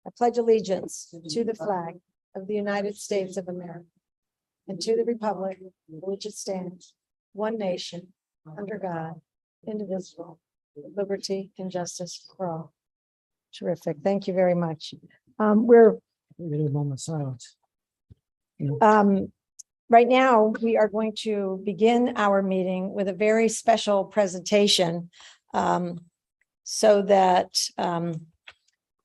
I pledge allegiance to the flag of the United States of America and to the republic for which it stands, one nation, under God, indivisible, with liberty and justice for all. Terrific. Thank you very much. We're a moment of silence. right now, we are going to begin our meeting with a very special presentation so that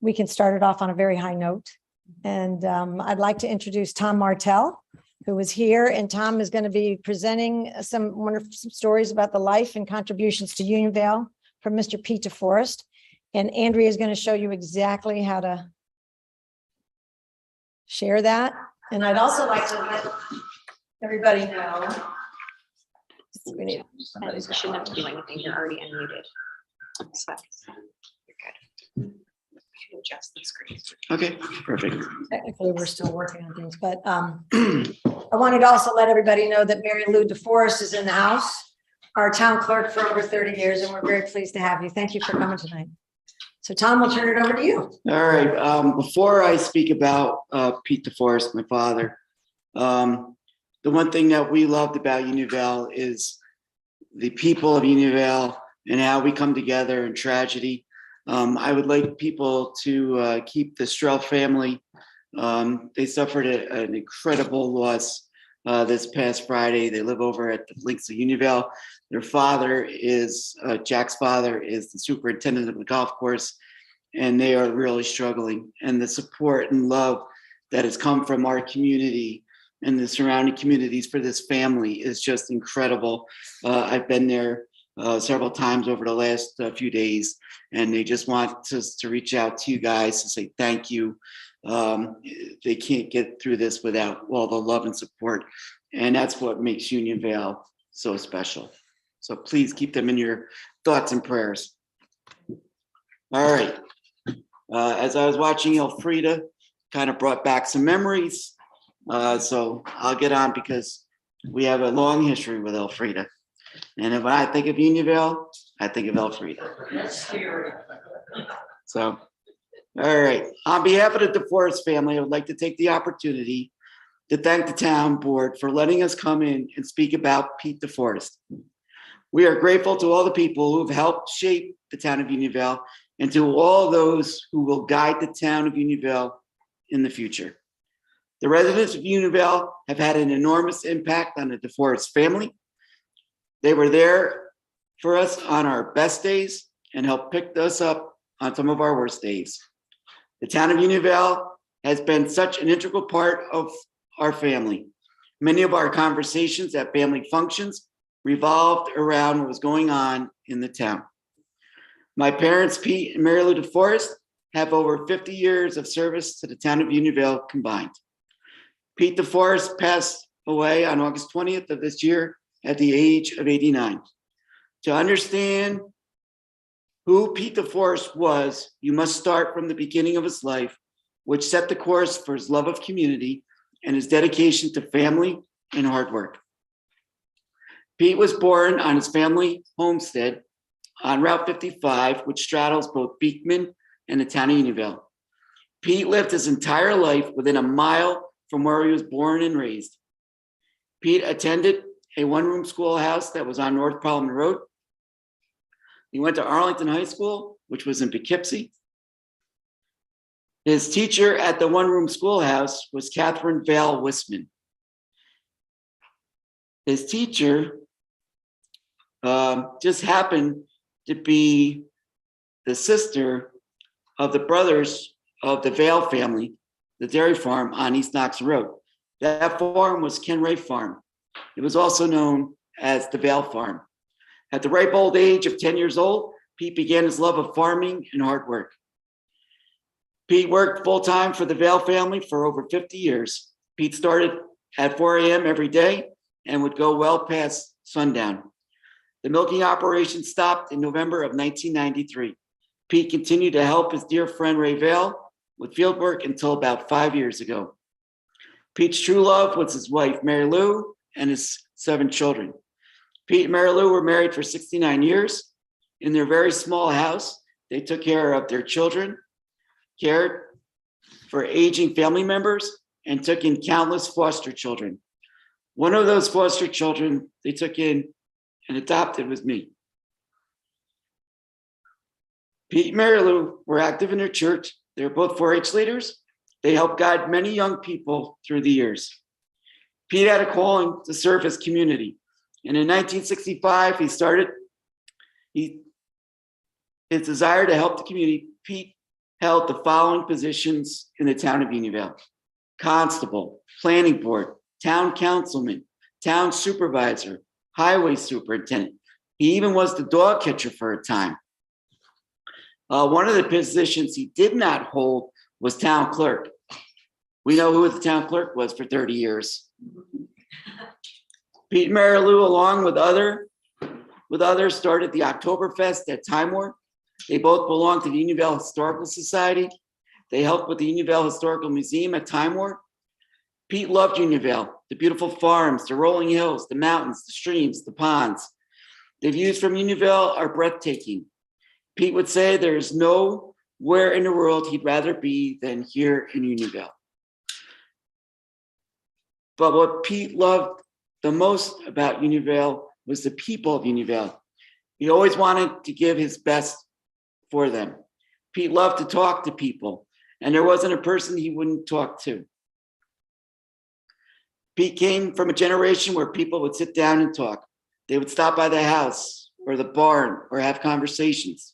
we can start it off on a very high note. And I'd like to introduce Tom Martell, who is here. And Tom is going to be presenting some wonderful stories about the life and contributions to Unionvale from Mr. Pete DeForest. And Andrea is going to show you exactly how to share that. And I'd also like to let everybody know. We need You shouldn't have to do anything. You're already unmuted. So you're good. You can adjust the screen. Okay, perfect. Technically, we're still working on things, but I wanted to also let everybody know that Mary Lou DeForest is in the house, our town clerk for over 30 years, and we're very pleased to have you. Thank you for coming tonight. So Tom, we'll turn it over to you. All right. Before I speak about Pete DeForest, my father, the one thing that we loved about Unionvale is the people of Unionvale and how we come together in tragedy. I would like people to keep the Strell family. They suffered an incredible loss this past Friday. They live over at the Links of Unionvale. Their father is, Jack's father is the superintendent of the golf course, and they are really struggling. And the support and love that has come from our community and the surrounding communities for this family is just incredible. I've been there several times over the last few days, and they just want us to reach out to you guys to say thank you. They can't get through this without all the love and support, and that's what makes Unionvale so special. So please keep them in your thoughts and prayers. All right. As I was watching Elfrida, kind of brought back some memories. So I'll get on because we have a long history with Elfrida. And if I think of Unionvale, I think of Elfrida. So, all right. On behalf of the DeForest family, I would like to take the opportunity to thank the town board for letting us come in and speak about Pete DeForest. We are grateful to all the people who have helped shape the town of Unionvale and to all those who will guide the town of Unionvale in the future. The residents of Unionvale have had an enormous impact on the DeForest family. They were there for us on our best days and helped pick us up on some of our worst days. The town of Unionvale has been such an integral part of our family. Many of our conversations at family functions revolved around what was going on in the town. My parents, Pete and Mary Lou DeForest, have over 50 years of service to the town of Unionvale combined. Pete DeForest passed away on August 20th of this year at the age of 89. To understand who Pete DeForest was, you must start from the beginning of his life, which set the course for his love of community and his dedication to family and hard work. Pete was born on his family homestead on Route 55, which straddles both Beekman and the town of Unionvale. Pete lived his entire life within a mile from where he was born and raised. Pete attended a one-room schoolhouse that was on North Parliament Road. He went to Arlington High School, which was in Poughkeepsie. His teacher at the one-room schoolhouse was Catherine Vale Wisman. His teacher just happened to be the sister of the brothers of the Vale family, the dairy farm on East Knox Road. That farm was Ken Ray Farm. It was also known as the Vale Farm. At the ripe old age of 10 years old, Pete began his love of farming and hard work. Pete worked full-time for the Vale family for over 50 years. Pete started at 4 a.m. every day and would go well past sundown. The milking operation stopped in November of 1993. Pete continued to help his dear friend Ray Vale with field work until about 5 years ago. Pete's true love was his wife, Mary Lou, and his 7 children. Pete and Mary Lou were married for 69 years. In their very small house, they took care of their children, cared for aging family members and took in countless foster children. One of those foster children they took in and adopted was me. Pete and Mary Lou were active in their church. They were both 4-H leaders. They helped guide many young people through the years. Pete had a calling to serve his community. And in 1965, his desire to help the community. Pete held the following positions in the town of Unionville: constable, planning board, town councilman, town supervisor, highway superintendent. He even was the dog catcher for a time. One of the positions he did not hold was town clerk. We know who the town clerk was for 30 years. Pete and Mary Lou, along with others, started the Oktoberfest at Time War. They both belonged to the Unionville Historical Society. They helped with the Unionville Historical Museum at Time War. Pete loved Unionville, the beautiful farms, the rolling hills, the mountains, the streams, the ponds. The views from Unionville are breathtaking. Pete would say there's nowhere in the world he'd rather be than here in Unionville. But what Pete loved the most about Unionville was the people of Unionville. He always wanted to give his best for them. Pete loved to talk to people, and there wasn't a person he wouldn't talk to. Pete came from a generation where people would sit down and talk. They would stop by the house or the barn or have conversations.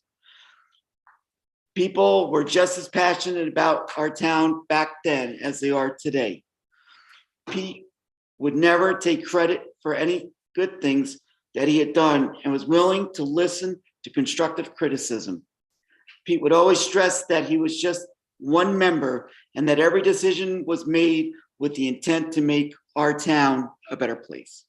People were just as passionate about our town back then as they are today. Pete would never take credit for any good things that he had done and was willing to listen to constructive criticism. Pete would always stress that he was just one member and that every decision was made with the intent to make our town a better place.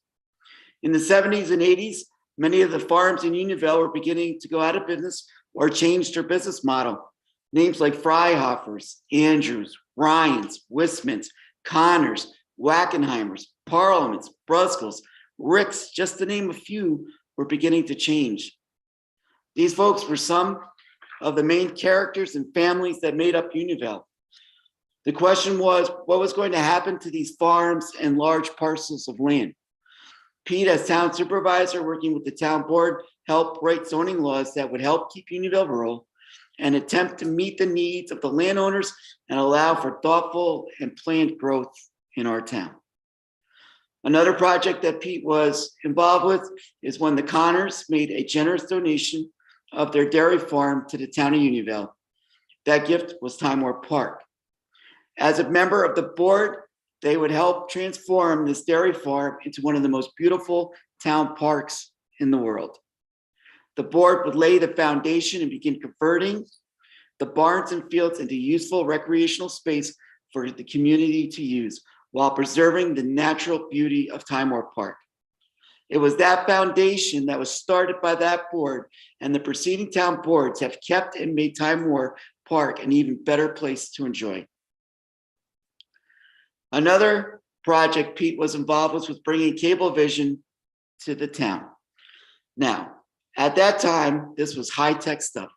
In the 70s and 80s, many of the farms in Unionville were beginning to go out of business or changed their business model. Names like Freihofers, Andrews, Ryans, Wistmans, Connors, Wackenheimers, Parliaments, Bruskels, Ricks, just to name a few, were beginning to change. These folks were some of the main characters and families that made up Unionville. The question was, what was going to happen to these farms and large parcels of land? Pete, as town supervisor, working with the town board, helped write zoning laws that would help keep Unionville rural and attempt to meet the needs of the landowners and allow for thoughtful and planned growth in our town. Another project that Pete was involved with is when the Connors made a generous donation of their dairy farm to the town of Unionville. That gift was Time War Park. As a member of the board, they would help transform this dairy farm into one of the most beautiful town parks in the world. The board would lay the foundation and begin converting the barns and fields into useful recreational space for the community to use while preserving the natural beauty of Time War Park. It was that foundation that was started by that board, and the preceding town boards have kept and made Time War Park an even better place to enjoy. Another project Pete was involved with was bringing Cablevision to the town. Now, at that time, this was high-tech stuff.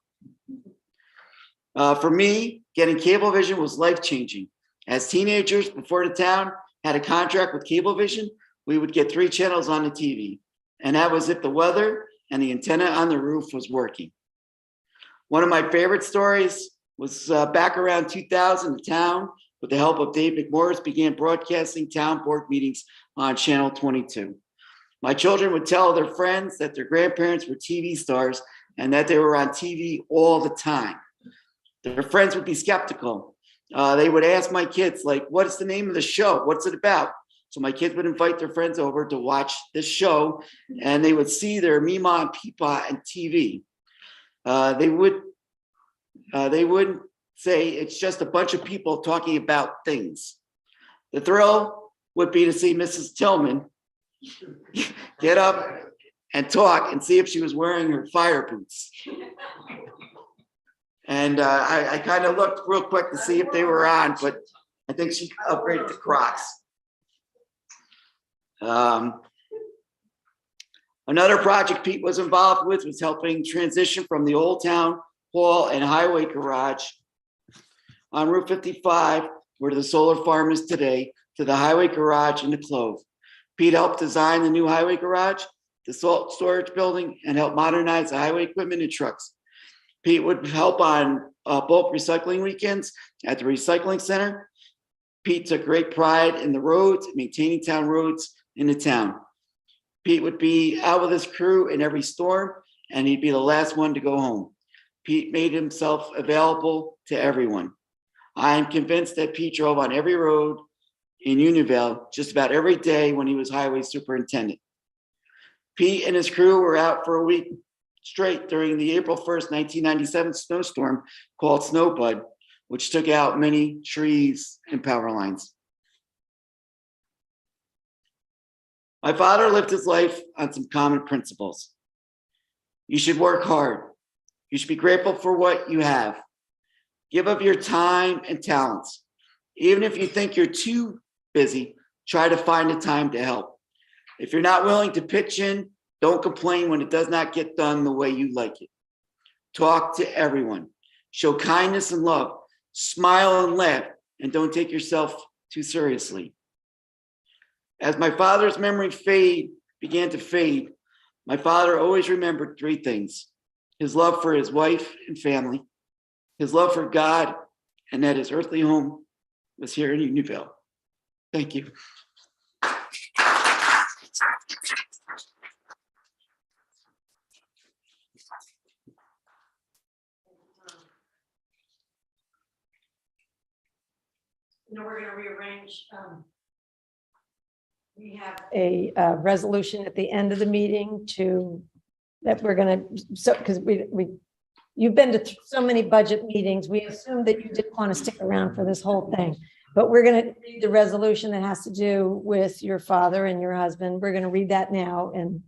For me, getting Cablevision was life-changing. As teenagers, before the town had a contract with Cablevision, we would get 3 channels on the TV, and that was if the weather and the antenna on the roof was working. One of my favorite stories was back around 2000, the town, with the help of Dave McMorris, began broadcasting town board meetings on Channel 22. My children would tell their friends that their grandparents were TV stars and that they were on TV all the time. Their friends would be skeptical. They would ask my kids, like, what is the name of the show? What's it about? So my kids would invite their friends over to watch this show, and they would see their Mima and Peepa and TV. They would say it's just a bunch of people talking about things. The thrill would be to see Mrs. Tillman get up and talk and see if she was wearing her fire boots. And I kind of looked real quick to see if they were on, but I think she upgraded to Crocs. Another project Pete was involved with was helping transition from the old town hall and highway garage on Route 55, where the solar farm is today, to the highway garage in the Clove. Pete helped design the new highway garage, the salt storage building, and helped modernize the highway equipment and trucks. Pete would help on bulk recycling weekends at the recycling center. Pete took great pride in the roads, maintaining town roads in the town. Pete would be out with his crew in every storm, and he'd be the last one to go home. Pete made himself available to everyone. I am convinced that Pete drove on every road in Unionville just about every day when he was highway superintendent. Pete and his crew were out for a week straight during the April 1st, 1997 snowstorm called Snowbud, which took out many trees and power lines. My father lived his life on some common principles. You should work hard. You should be grateful for what you have. Give of your time and talents. Even if you think you're too busy, try to find the time to help. If you're not willing to pitch in, don't complain when it does not get done the way you like it. Talk to everyone. Show kindness and love. Smile and laugh, and don't take yourself too seriously. As my father's memory began to fade, my father always remembered three things: his love for his wife and family, his love for God, and that his earthly home was here in Unionville. Thank you. No, we're going to rearrange. We have a resolution at the end of the meeting that we're going to, so because you've been to so many budget meetings, we assume that you didn't want to stick around for this whole thing. But we're going to read the resolution that has to do with your father and your husband. We're going to read that now, and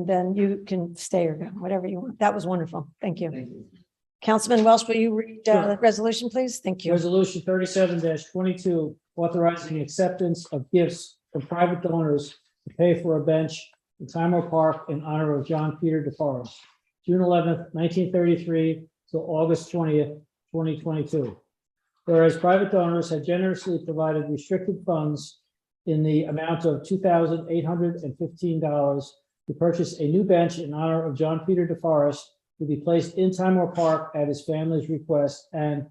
then you can stay or go, whatever you want. That was wonderful. Thank you. Thank you. Councilman Welsh, will you read Sure. the resolution, please? Thank you. Resolution 37-22, authorizing acceptance of gifts from private donors to pay for a bench in Timor Park in honor of John Peter DeForest, June 11th, 1933 till August 20th, 2022. Whereas private donors have generously provided restricted funds in the amount of $2,815 to purchase a new bench in honor of John Peter DeForest to be placed in Timor Park at his family's request. And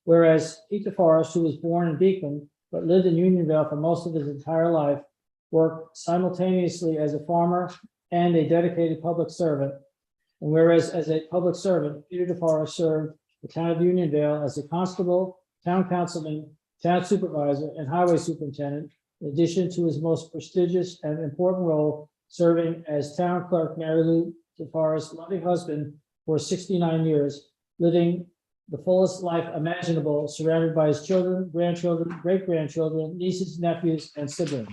whereas Pete DeForest, who was born in Beekman but lived in Unionville for most of his entire life, worked simultaneously as a farmer and a dedicated public servant. And whereas as a public servant, Peter DeForest served the town of Unionville as a constable, town councilman, town supervisor, and highway superintendent, in addition to his most prestigious and important role serving as town clerk, Mary Lou DeForest's loving husband for 69 years, living the fullest life imaginable, surrounded by his children, grandchildren, great-grandchildren, nieces, nephews, and siblings.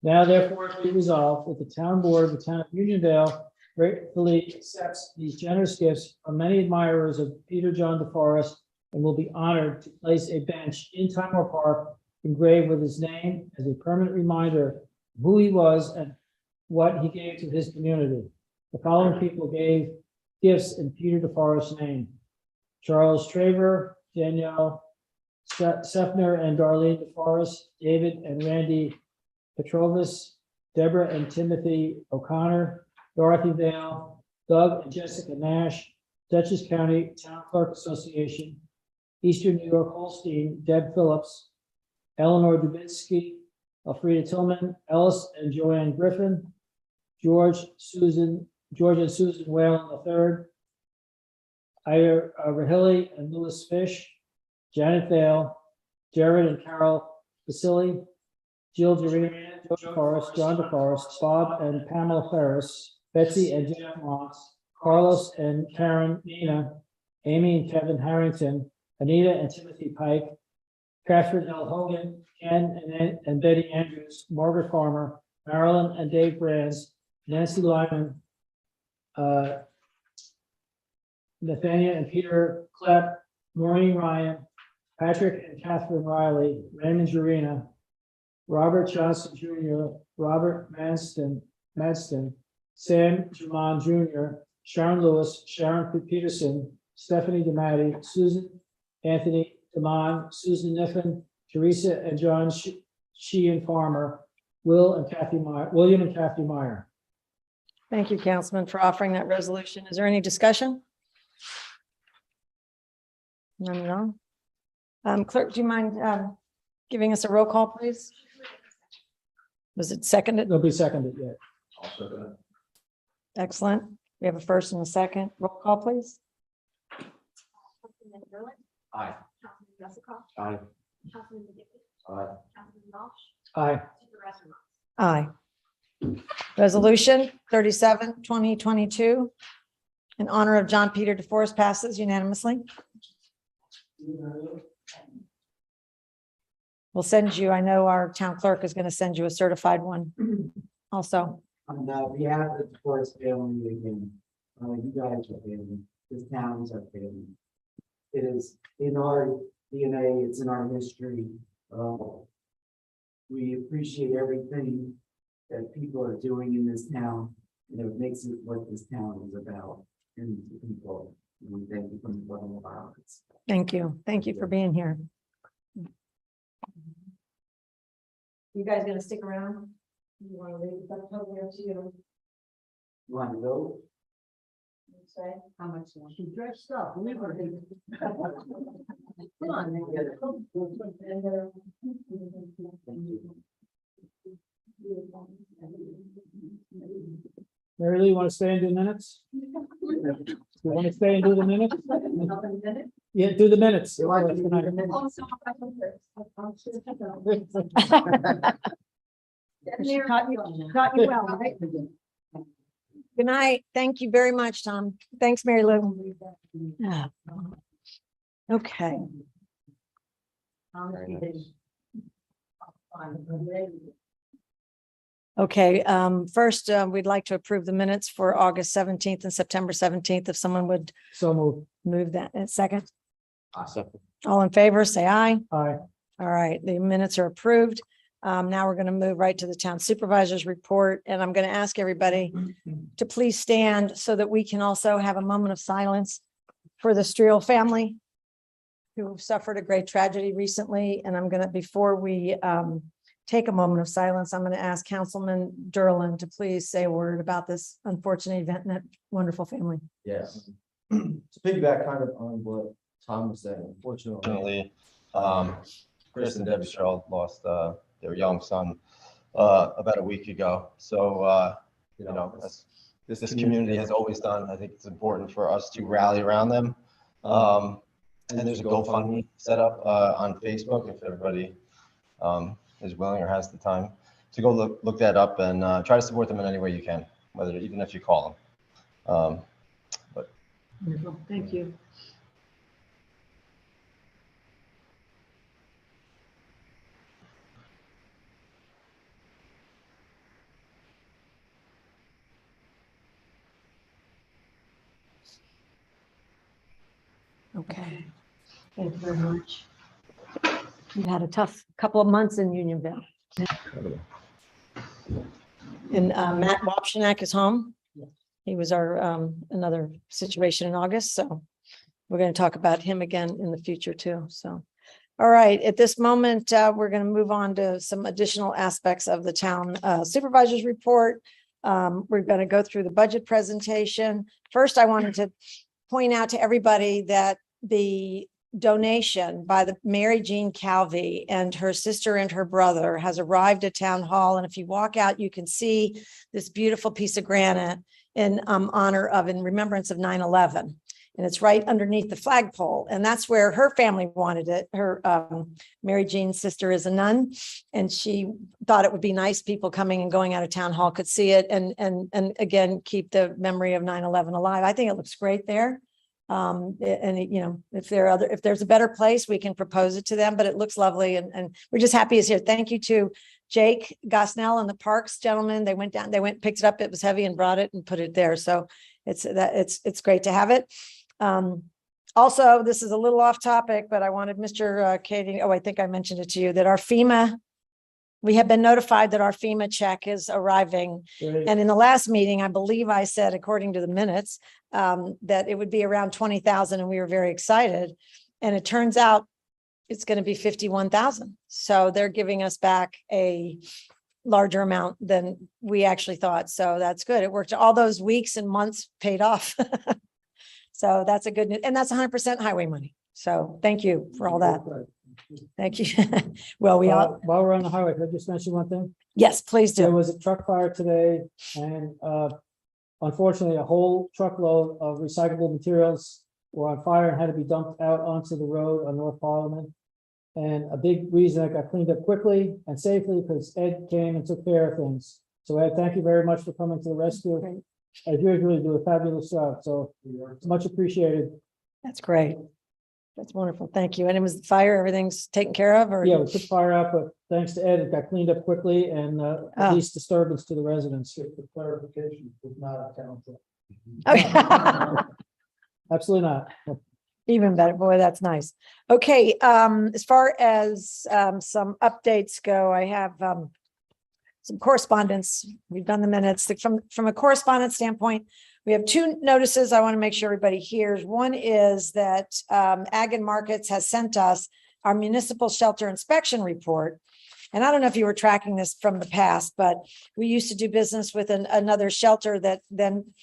Now therefore be resolved that the town board of the town of Unionville gratefully accepts these generous gifts from many admirers of Peter John DeForest and will be honored to place a bench in Timor Park engraved with his name as a permanent reminder of who he was and what he gave to his community. The following people gave gifts in Peter DeForest's name: Charles Traver, Danielle Sefner and Darlene DeForest, David and Randy Petrovis, Deborah and Timothy O'Connor, Dorothy Vale, Doug and Jessica Nash, Dutchess County Town Clerk Association, Eastern New York Holstein, Deb Phillips, Eleanor Dubinsky, Elfrida Tillman, Ellis and Joanne Griffin, George and Susan Whalen III, Ira Rahilly and Louis Fish, Janet Vale, Jared and Carol Vasily, Jill Doreen, Joe DeForest, John DeForest, Bob and Pamela Ferris, Betsy and Jeff Moss, Carlos and Karen Nina, Amy and Kevin Harrington, Anita and Timothy Pike, Catherine L. Hogan, Ken and Betty Andrews, Margaret Farmer, Marilyn and Dave Brands, Nancy Lyman, Nathaniel and Peter Klepp, Maureen Ryan, Patrick and Catherine Riley, Raymond Jurina, Robert Johnson Jr., Robert Manston, Sam Jermon Jr., Sharon Lewis, Sharon Peterson, Stephanie DeMatti, Susan Anthony, Damon, Susan Niffen, Teresa and John Sheehan Farmer, William and Kathy Meyer. Thank you, Councilman, for offering that resolution. Is there any discussion? None at all. Clerk, do you mind giving us a roll call, please? Was it seconded? They'll be seconded yet. Excellent. We have a first and a second. Roll call, please. Councilman Derlin, Aye. Councilman Jessica, Aye. Councilman McGinn, Aye. Councilman Walsh, Aye. Supervisor Mott. Aye. Resolution 37, 2022, in honor of John Peter DeForest passes unanimously. We'll send you, I know our town clerk is going to send you a certified one also. On behalf of the Forest family, again, you guys are family, this town is our family. It is in our DNA, it's in our history. We appreciate everything that people are doing in this town, and it makes it what this town is about, and the people. And we thank you from the bottom of our hearts. Thank you. Thank you for being here. You guys going to stick around? You want to leave? That's totally up to you. You want to go? Say how much? She dressed up, leave her. Come on. Mary Lee, you want to stay and do minutes? You want to stay and do the minutes? Yeah, do the minutes. She taught you well, right? Good night. Thank you very much, Tom. Thanks, Mary Lou. Ah. Okay. Okay, first, we'd like to approve the minutes for August 17th and September 17th. If someone would So moved. move that in a second. Awesome. All in favor, say aye. Aye. All right, the minutes are approved. Now we're going to move right to the town supervisor's report, and I'm going to ask everybody to please stand so that we can also have a moment of silence for the Streel family who suffered a great tragedy recently. And I'm going to, before we take a moment of silence, I'm going to ask Councilman Derlin to please say a word about this unfortunate event in that wonderful family. Yes. To piggyback kind of on what Tom was saying, unfortunately, Chris and Debbie Cheryl lost their young son about a week ago. So, you know, as this community has always done, I think it's important for us to rally around them. And there's a GoFundMe set up on Facebook if everybody is willing or has the time to go look that up and try to support them in any way you can, whether even if you call them. Wonderful. Thank you. Okay. Thank you very much. You had a tough couple of months in Unionville. And Matt Wapchenak is home. He was our another situation in August, so we're going to talk about him again in the future too. So, all right, at this moment, we're going to move on to some additional aspects of the town supervisor's report. We're going to go through the budget presentation. First, I wanted to point out to everybody that the donation by the Mary Jean Calvi and her sister and her brother has arrived at Town Hall. And if you walk out, you can see this beautiful piece of granite in honor of, in remembrance of 9/11. And it's right underneath the flagpole. And that's where her family wanted it. Her Mary Jean's sister is a nun, and she thought it would be nice people coming and going out of Town Hall could see it and again, keep the memory of 9/11 alive. I think it looks great there. You know, if there's a better place, we can propose it to them, but it looks lovely. And we're just happy it's here. Thank you to Jake Gosnell and the Parks gentlemen. They went down, picked it up. It was heavy and brought it and put it there. So it's great to have it. Also, this is a little off topic, but I wanted Mr. Katie. Oh, I think I mentioned it to you that we have been notified that our FEMA check is arriving. Great. And in the last meeting, I believe I said, according to the minutes, that it would be around 20,000, and we were very excited. And it turns out it's going to be 51,000. So they're giving us back a larger amount than we actually thought. So that's good. It worked. All those weeks and months paid off. So that's a good news. And that's 100% highway money. So thank you for all that. Thank you. Well, we all, While we're on the highway, could I just mention one thing? yes, please There do. was a truck fire today and unfortunately, a whole truckload of recyclable materials were on fire and had to be dumped out onto the road on North Parliament. And a big reason it got cleaned up quickly and safely because Ed came and took care of things. So Ed, thank you very much for coming to the rescue. Great. Ed, you really do a fabulous job, so it's much appreciated. That's great. That's wonderful. Thank you. And it was the fire, everything's taken care of or? Yeah, we took fire out, but thanks to Ed, it got cleaned up quickly and Ah. least disturbance to the residents. For clarification, it's not a town truck. Okay. Absolutely not. Even better. Boy, that's nice. Okay, as far as some updates go, I have some correspondence. We've done the minutes. From a correspondence standpoint, we have two notices I want to make sure everybody hears. One is that Ag and Markets has sent us our municipal shelter inspection report. And I don't know if you were tracking this from the past, but we used to do business with another shelter that then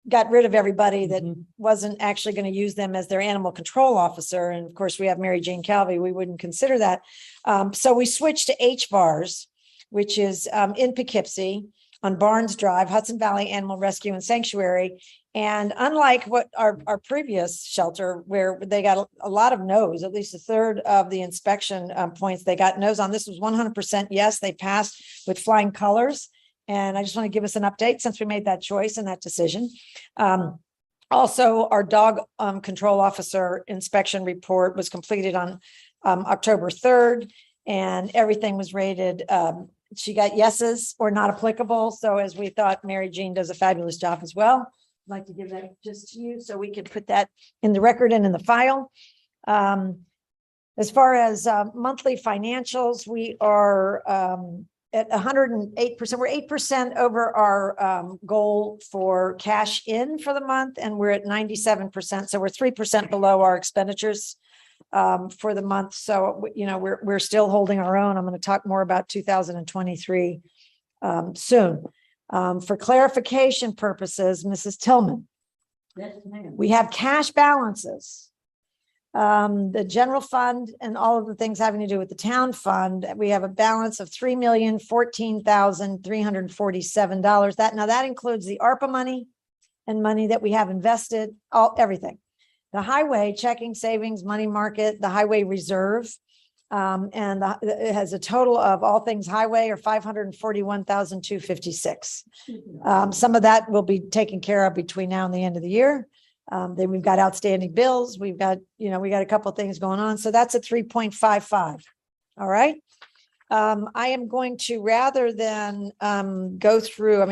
got rid of everybody that wasn't actually going to use them as their animal control officer. And of course, we have Mary Jane Calvi. We wouldn't consider that. So we switched to HVARS, which is in Poughkeepsie on Barnes Drive, Hudson Valley Animal Rescue and Sanctuary. And unlike what our previous shelter, where they got a lot of no's, at least a third of the inspection points they got no's on, this was 100% yes. They passed with flying colors. And I just want to give us an update since we made that choice and that decision. Also, our dog control officer inspection report was completed on October 3rd, and everything was rated. She got yeses or not applicable. So as we thought, Mary Jean does a fabulous job as well. I'd like to give that just to you so we can put that in the record and in the file. As far as monthly financials, we are at 108%. We're 8% over our goal for cash in for the month, and we're at 97%. So we're 3% below our expenditures for the month. So, you know, we're still holding our own. I'm going to talk more about 2023 soon. For clarification purposes, Mrs. Tillman, Yes, ma'am. we have cash balances. The general fund and all of the things having to do with the town fund, we have a balance of $3,014,347. That includes the ARPA money and money that we have invested, everything. The highway checking, savings, money market, the highway reserve, and it has a total of all things highway or 541,256. Some of that will be taken care of between now and the end of the year. Then we've got outstanding bills. We've got, we got a couple of things going on. So that's a 3.55. All right. I am going to, rather than go through,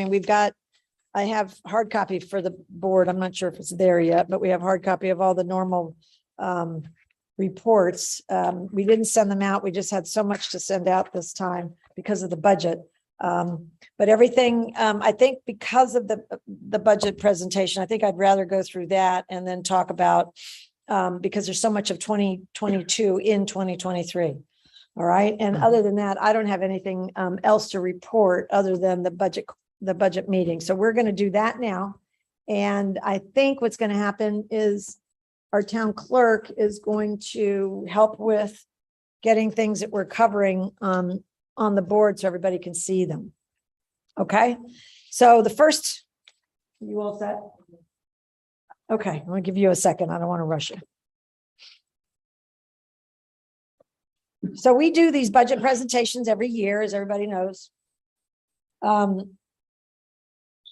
I have hard copy for the board. I'm not sure if it's there yet, but we have hard copy of all the normal reports. We didn't send them out. We just had so much to send out this time because of the budget. But everything, I think because of the budget presentation, I think I'd rather go through that and then talk about, because there's so much of 2022 in 2023. All right. And other than that, I don't have anything else to report other than the budget meeting. So we're going to do that now. And I think what's going to happen is our town clerk is going to help with getting things that we're covering on the board so everybody can see them. Okay, so the first, you all set? Okay, I'm gonna give you a second. I don't want to rush you. So we do these budget presentations every year, as everybody knows.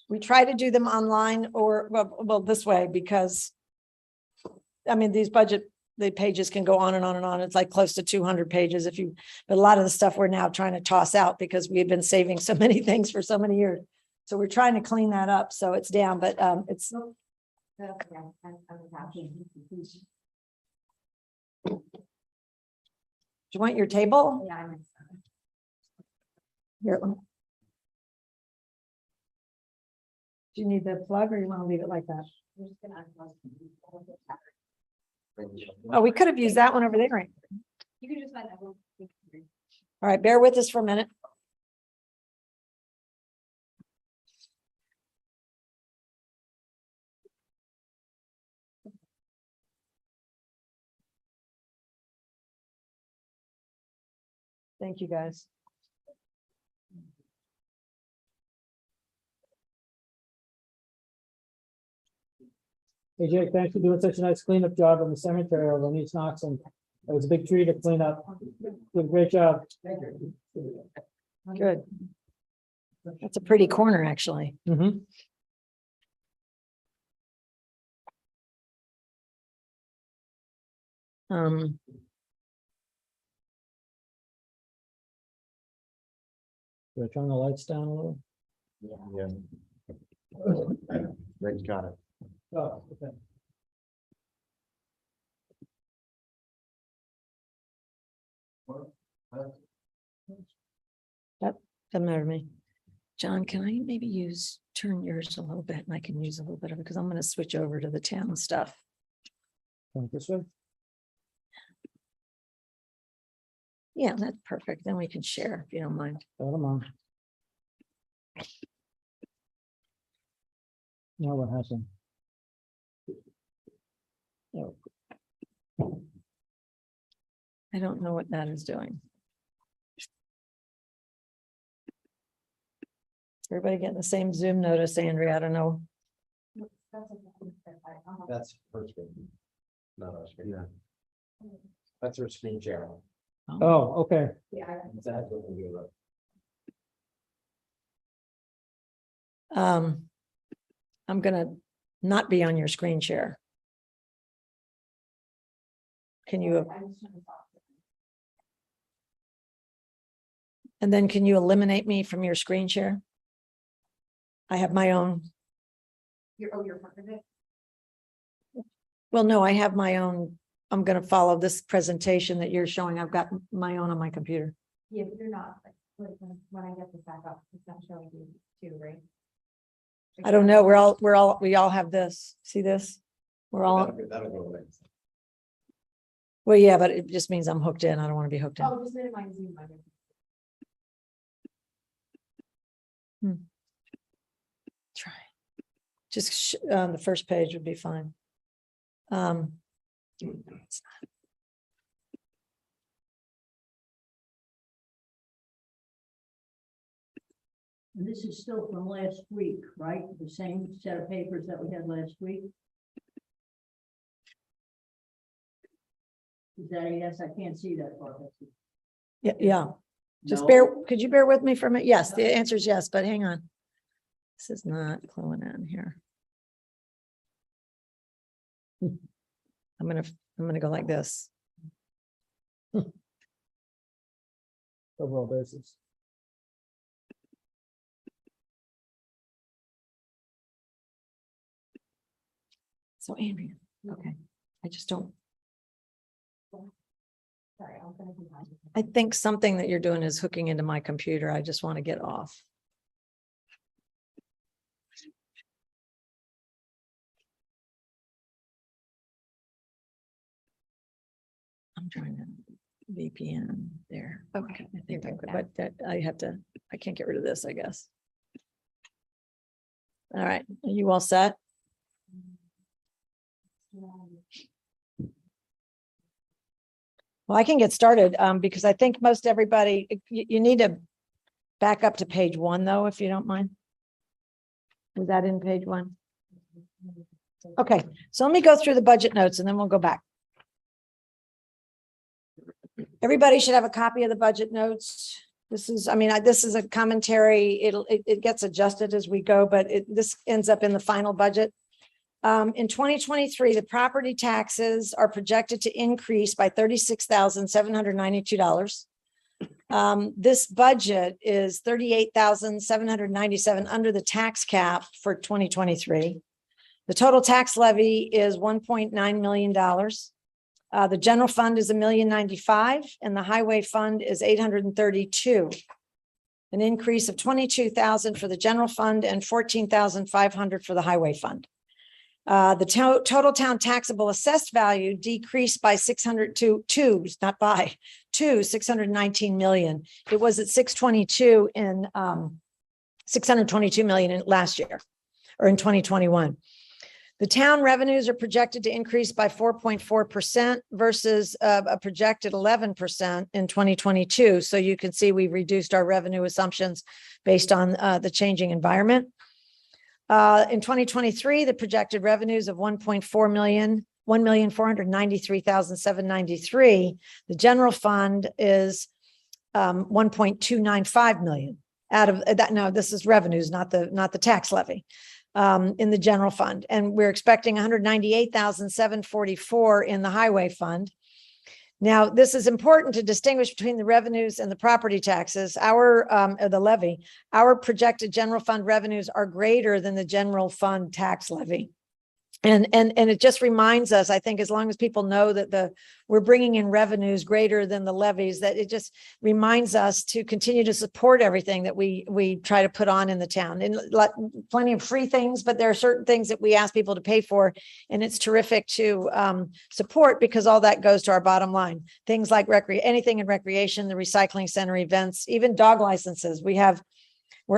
We try to do them online or well this way because these the pages can go on and on and on. It's like close to 200 pages but a lot of the stuff we're now trying to toss out because we've been saving so many things for so many years. So we're trying to clean that up. So it's down, but it's. Do you want your table? Yeah. Here. Do you need the plug or you want to leave it like that? Oh, we could have used that one over there. fine. I won't. All right, bear with us for a minute. Thank you, guys. Hey Jake, thanks for doing such a nice cleanup job on the cemetery over on East Knoxon. It was a big tree to clean up. Did a great job. Good. That's a pretty corner, actually. Mhm. Um, Do I turn the lights down a little? Yeah. Rick's got it. Oh, okay. doesn't matter to me. John, can I maybe turn yours a little bit and I can use a little bit of it because I'm going to switch over to the town stuff. Going this way? Yeah, that's perfect. Then we can share if you don't mind. Got 'em on. Now what happened? Oh, I don't know what that is doing. Everybody getting the same Zoom notice, Andrea? I don't know. That's her screen. Not our screen. Yeah. That's her screen share. oh, okay. That's what we do. I'm gonna not be on your screen share. Can you? And then can you eliminate me from your screen share? I have my own. You're part of it. Well, no, I have my own. I'm gonna follow this presentation that you're showing. I've got my own on my computer. Yeah, but you're not, like, when I get this back up, it's not showing you too, right? I don't know. We all have this. See this? We're all, That'll go away. well, yeah, but it just means I'm hooked in. I don't want to be hooked in. Oh, just minimize Zoom. Try. Just on the first page would be fine. It's not. And this is still from last week, right? The same set of papers that we had last week? Is that a yes? I can't see that part. Yeah, yeah. Just No. could you bear with me for a minute? Yes, the answer is yes, but hang on. This is not cluing in here. I'm gonna go like this. Overall basis. So Andrea, okay, I just don't, Sorry, I'm gonna be behind. I think something that you're doing is hooking into my computer. I just want to get off. I'm trying to VPN there. Okay, I think I you're could, good but I can't get rid of this, I guess. All right, are you all set? Well, I can get started because I think most everybody, you need to back up to page 1 though, if you don't mind. Was that in page 1? Okay, so let me go through the budget notes and then we'll go back. Everybody should have a copy of the budget notes. This is, I mean, this is a commentary. It gets adjusted as we go, but this ends up in the final budget. In 2023, the property taxes are projected to increase by $36,792. This budget is $38,797 under the tax cap for 2023. The total tax levy is $1.9 million. The general fund is $1,095,000 and the highway fund is $832,000. An increase of $22,000 for the general fund and $14,500 for the highway fund. The total town taxable assessed value decreased by 619 million. It was at 622 million in last year, or in 2021. The town revenues are projected to increase by 4.4% versus a projected 11% in 2022. So you can see we've reduced our revenue assumptions based on the changing environment. In 2023, the projected revenues of 1,493,793. The general fund is 1.295 million. Out of that, no, this is revenues, not the tax levy. In the general fund, and we're expecting 198,744 in the highway fund. Now, this is important to distinguish between the revenues and the property taxes. The levy, our projected general fund revenues are greater than the general fund tax levy. And it just reminds us, I think, as long as people know that we're bringing in revenues greater than the levies, that it just reminds us to continue to support everything that we try to put on in the town. And plenty of free things, but there are certain things that we ask people to pay for, and it's terrific to support because all that goes to our bottom line. Things like anything in recreation, the recycling center, events, even dog licenses. We're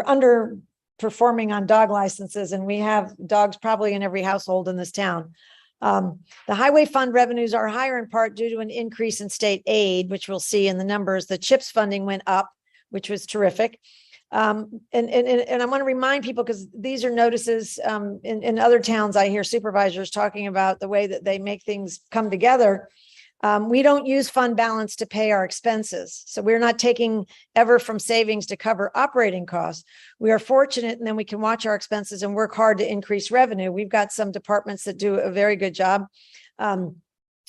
underperforming on dog licenses, and we have dogs probably in every household in this town. The highway fund revenues are higher in part due to an increase in state aid, which we'll see in the numbers. The CHIPS funding went up, which was terrific. And I want to remind people, because these are notices in other towns. I hear supervisors talking about the way that they make things come together. We don't use fund balance to pay our expenses. So we're not taking ever from savings to cover operating costs. We are fortunate, and then we can watch our expenses and work hard to increase revenue. We've got some departments that do a very good job. And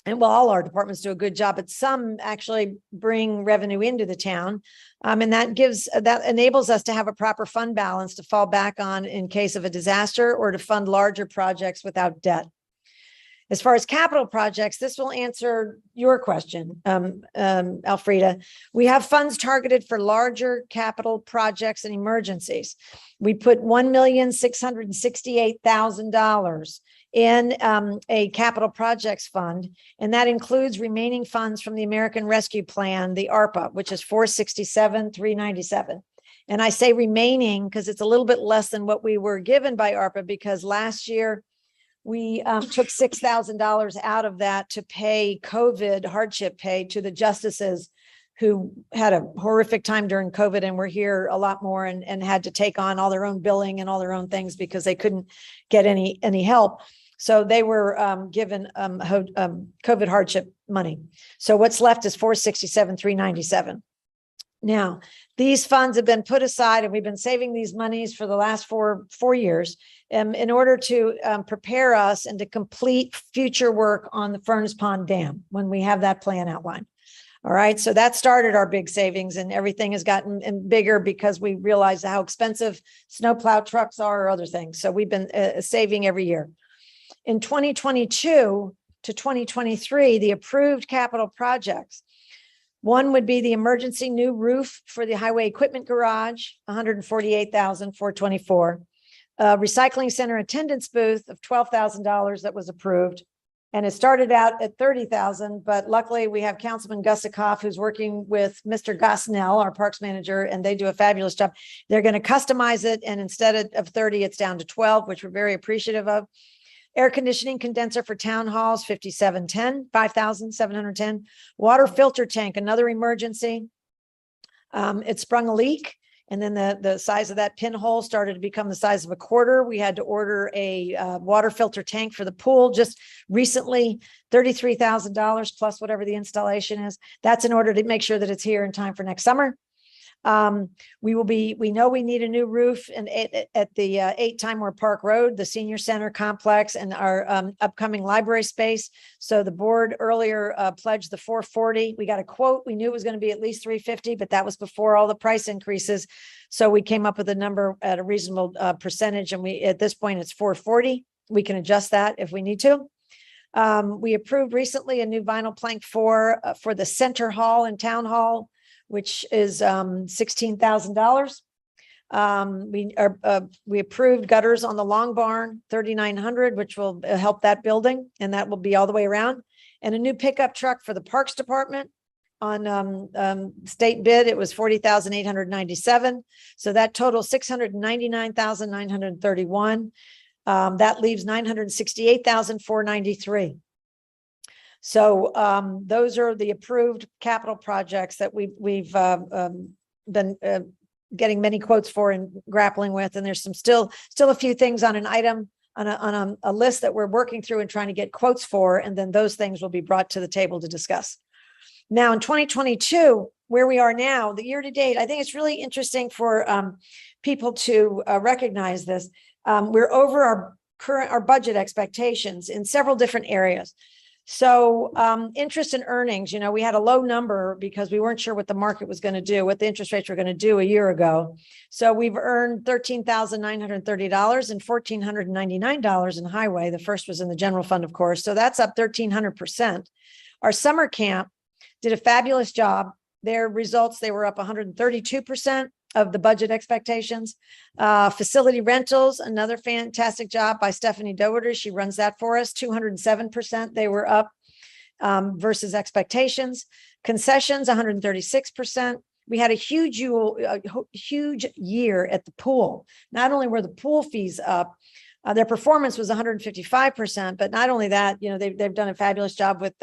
all our departments do a good job, but some actually bring revenue into the town. And that enables us to have a proper fund balance to fall back on in case of a disaster, or to fund larger projects without debt. As far as capital projects, this will answer your question, Elfrida. We have funds targeted for larger capital projects and emergencies. We put $1,668,000 in a capital projects fund, and that includes remaining funds from the American Rescue Plan, the ARPA, which is $467,397. And I say remaining because it's a little bit less than what we were given by ARPA, because last year we took $6,000 out of that to pay COVID hardship pay to the justices who had a horrific time during COVID and were here a lot more and had to take on all their own billing and all their own things because they couldn't get any help. So they were given COVID hardship money. So what's left is $467,397. Now, these funds have been put aside, and we've been saving these monies for the last four years in order to prepare us and to complete future work on the Furnace Pond Dam when we have that plan outlined. All right, so that started our big savings, and everything has gotten bigger because we realized how expensive snowplow trucks are or other things. So we've been saving every year. In 2022 to 2023, the approved capital projects, one would be the emergency new roof for the highway equipment garage, $148,424. Recycling center attendance booth of $12,000 that was approved. And it started out at $30,000, but luckily we have Councilman Gusikoff, who's working with Mr. Gosnell, our parks manager, and they do a fabulous job. They're going to customize it, and instead of 30, it's down to 12, which we're very appreciative of. Air conditioning condenser for town halls, $5,710. Water filter tank, another emergency. It sprung a leak, and then the size of that pinhole started to become the size of a quarter. We had to order a water filter tank for the pool just recently, $33,000 plus whatever the installation is. That's in order to make sure that it's here in time for next summer. We know we need a new roof at the 8 Timeware Park Road, the senior center complex, and our upcoming library space. So the board earlier pledged the $440. We got a quote. We knew it was going to be at least $350, but that was before all the price increases. So we came up with a number at a reasonable percentage, and at this point it's $440. We can adjust that if we need to. We approved recently a new vinyl plank for the center hall and town hall, which is $16,000. We approved gutters on the Long Barn, 3,900, which will help that building, and that will be all the way around. And a new pickup truck for the Parks Department. On state bid, it was 40,897. So that totals 699,931. That leaves 968,493. So those are the approved capital projects that we've been getting many quotes for and grappling with. And there's some still a few things on an item on a list that we're working through and trying to get quotes for. And then those things will be brought to the table to discuss. Now in 2022, where we are now, the year to date, I think it's really interesting for people to recognize this. We're over our budget expectations in several different areas. So interest and earnings, we had a low number because we weren't sure what the market was going to do, what the interest rates were going to do a year ago. So we've earned $13,930 and $1,499 in highway. The first was in the general fund, of course. So that's up 1,300%. Our summer camp did a fabulous job. Their results, they were up 132% of the budget expectations. Facility rentals, another fantastic job by Stephanie Doherty. She runs that for us, 207%. They were up versus expectations. Concessions, 136%. We had a huge year at the pool. Not only were the pool fees up, their performance was 155%, but not only that, they've done a fabulous job with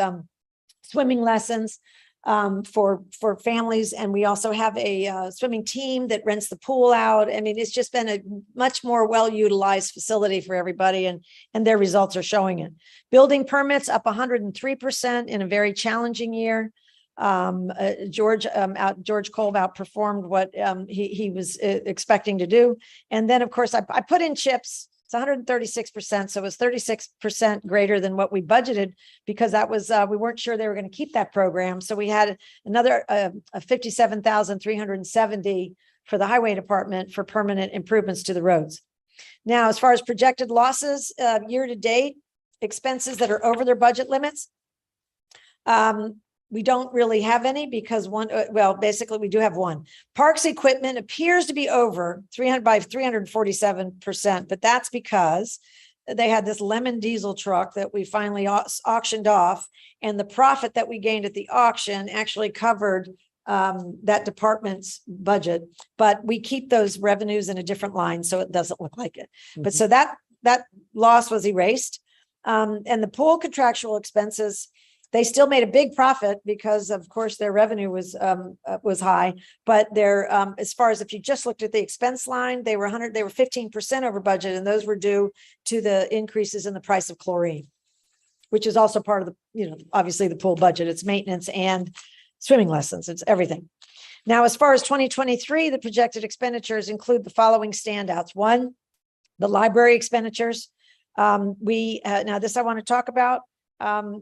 swimming lessons for families. And we also have a swimming team that rents the pool out. I mean, it's just been a much more well-utilized facility for everybody, and their results are showing it. Building permits up 103% in a very challenging year. George Kolb outperformed what he was expecting to do. And then of course I put in chips. It's 136%. So it was 36% greater than what we budgeted, because that was, we weren't sure they were going to keep that program. So we had another 57,370 for the highway department for permanent improvements to the roads. Now, as far as projected losses, year to date, expenses that are over their budget limits, we don't really have any, because basically we do have one. Parks equipment appears to be over 347%, but that's because they had this lemon diesel truck that we finally auctioned off, and the profit that we gained at the auction actually covered that department's budget, but we keep those revenues in a different line, so it doesn't look like it. But so that loss was erased. And the pool contractual expenses, they still made a big profit because, of course, their revenue was high. But they're as far as if you just looked at the expense line, they were 15% over budget, and those were due to the increases in the price of chlorine, which is also part of the, obviously the pool budget. It's maintenance and swimming lessons. It's everything. Now, as far as 2023, the projected expenditures include the following standouts. One, the library expenditures. Now this I want to talk about.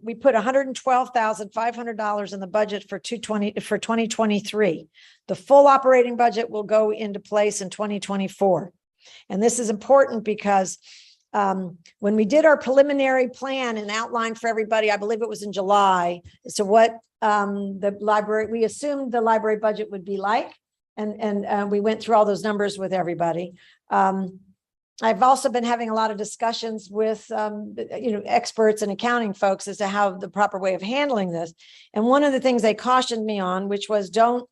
We put $112,500 in the budget for 2023. The full operating budget will go into place in 2024. And this is important because when we did our preliminary plan and outline for everybody, I believe it was in July, so what we assumed the library budget would be like, and we went through all those numbers with everybody. I've also been having a lot of discussions with, experts and accounting folks as to how the proper way of handling this. And one of the things they cautioned me on, which was we don't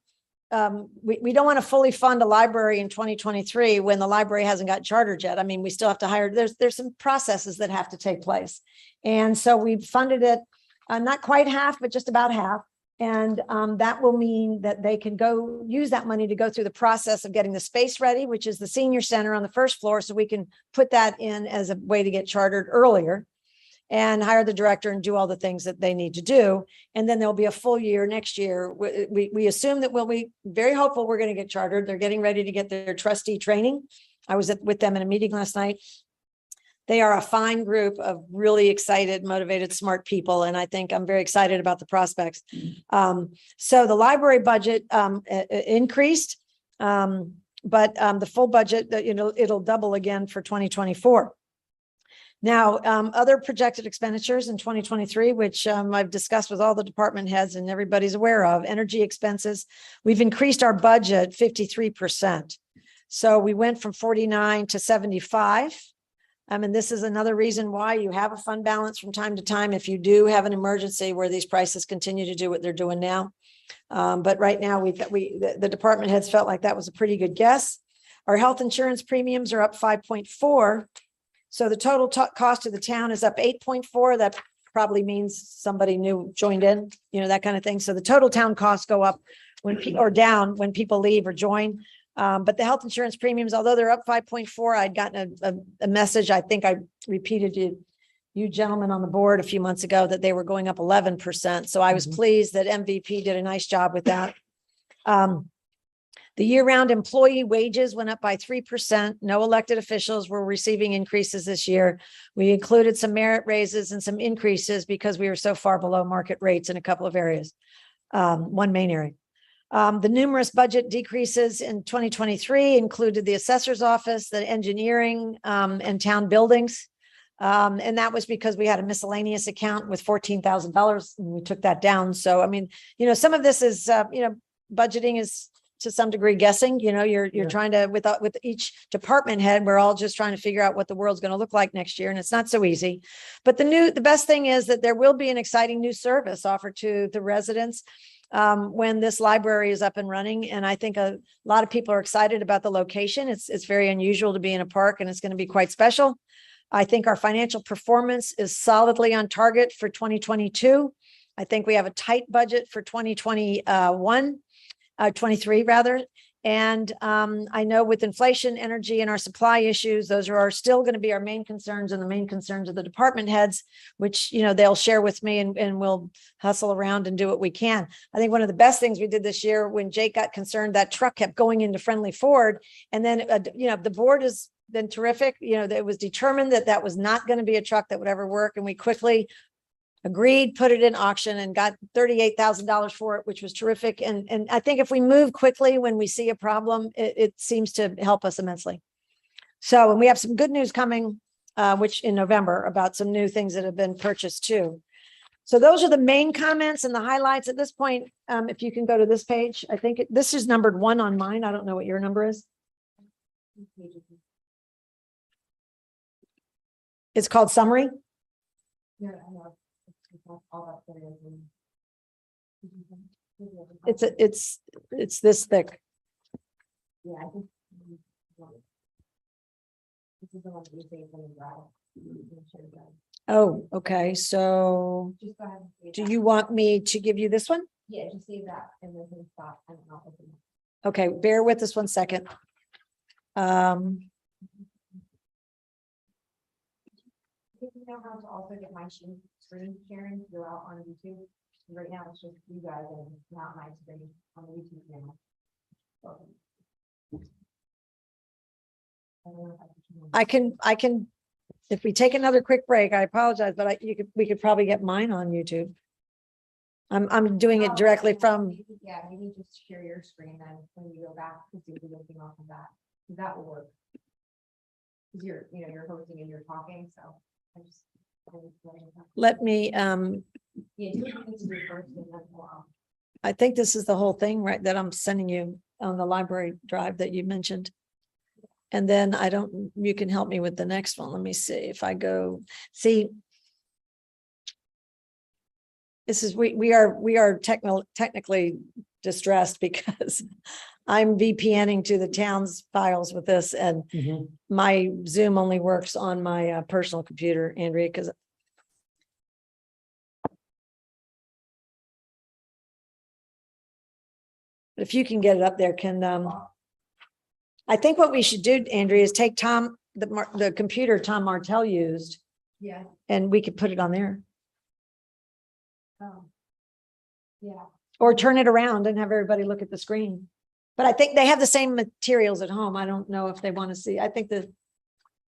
want to fully fund a library in 2023 when the library hasn't got chartered yet. I mean, we still have to hire, there's some processes that have to take place. And so we funded it, not quite half, but just about half. And that will mean that they can go use that money to go through the process of getting the space ready, which is the senior center on the first floor. So we can put that in as a way to get chartered earlier and hire the director and do all the things that they need to do. And then there'll be a full year next year. We assume that we'll be very hopeful we're going to get chartered. They're getting ready to get their trustee training. I was with them in a meeting last night. They are a fine group of really excited, motivated, smart people. And I think I'm very excited about the prospects. So the library budget increased, but the full budget, it'll double again for 2024. Now, other projected expenditures in 2023, which I've discussed with all the department heads and everybody's aware of, energy expenses. We've increased our budget 53%. So we went from 49 to 75. And this is another reason why you have a fund balance from time to time if you do have an emergency where these prices continue to do what they're doing now. But right now the department heads felt like that was a pretty good guess. Our health insurance premiums are up 5.4. So the total cost of the town is up 8.4. That probably means somebody new joined in, that kind of thing. So the total town costs go up or down when people leave or join. But the health insurance premiums, although they're up 5.4, I'd gotten a message. I think I repeated you gentlemen on the board a few months ago that they were going up 11%. So I was pleased that MVP did a nice job with that. The year-round employee wages went up by 3%. No elected officials were receiving increases this year. We included some merit raises and some increases because we were so far below market rates in a couple of areas, one main area. The numerous budget decreases in 2023 included the assessor's office, the engineering, and town buildings. And that was because we had a miscellaneous account with $14,000 and we took that down. So, I mean, some of this is, budgeting is to some degree guessing, you're trying to, with each department head, we're all just trying to figure out what the world's going to look like next year. And it's not so easy, but the best thing is that there will be an exciting new service offered to the residents when this library is up and running. And I think a lot of people are excited about the location. It's very unusual to be in a park and it's going to be quite special. I think our financial performance is solidly on target for 2022. I think we have a tight budget for 23 rather. And I know with inflation, energy, and our supply issues, those are still going to be our main concerns and the main concerns of the department heads, which, they'll share with me and we'll hustle around and do what we can. I think one of the best things we did this year when Jake got concerned, that truck kept going into Friendly Ford. And then, the board has been terrific. It was determined that was not going to be a truck that would ever work. And we quickly agreed, put it in auction and got $38,000 for it, which was terrific. And I think if we move quickly when we see a problem, it seems to help us immensely. So, and we have some good news coming, which in November about some new things that have been purchased too. So those are the main comments and the highlights at this point. If you can go to this page, I think this is numbered 1 on mine. I don't know what your number is. It's called summary. Yeah, I know. All that there is. It's this thick. Yeah, I think. This is the one that you say is going to drive. Oh, okay. So Just go ahead and save do that. you want me to give you this one? Yeah, just save that and then stop and not open it. Okay, bear with us 1 second. I think you know how to also get my screen sharing to go out on YouTube. Right now, it's just you guys and not my screen on the YouTube channel. I can, if we take another quick break, I apologize, but we could probably get mine on YouTube. I'm doing it directly from, Yeah, maybe just share your screen then when you go back to see the looking off of that. That will work. Because you're hosting and you're talking, so I just. let me, Yeah, do what you need to do first and then we'll. I think this is the whole thing, right, that I'm sending you on the library drive that you mentioned. And then you can help me with the next one. Let me see if I go, see. This is, we are technically distressed because I'm VPNing to the town's files with this and my Zoom only works on my personal computer, Andrea, because if you can get it up there, I think what we should do, Andrea, is take the computer Tom Martell used, Yeah. and we could put it on there. Oh. Yeah. Or turn it around and have everybody look at the screen. But I think they have the same materials at home. I don't know if they want to see. I think that.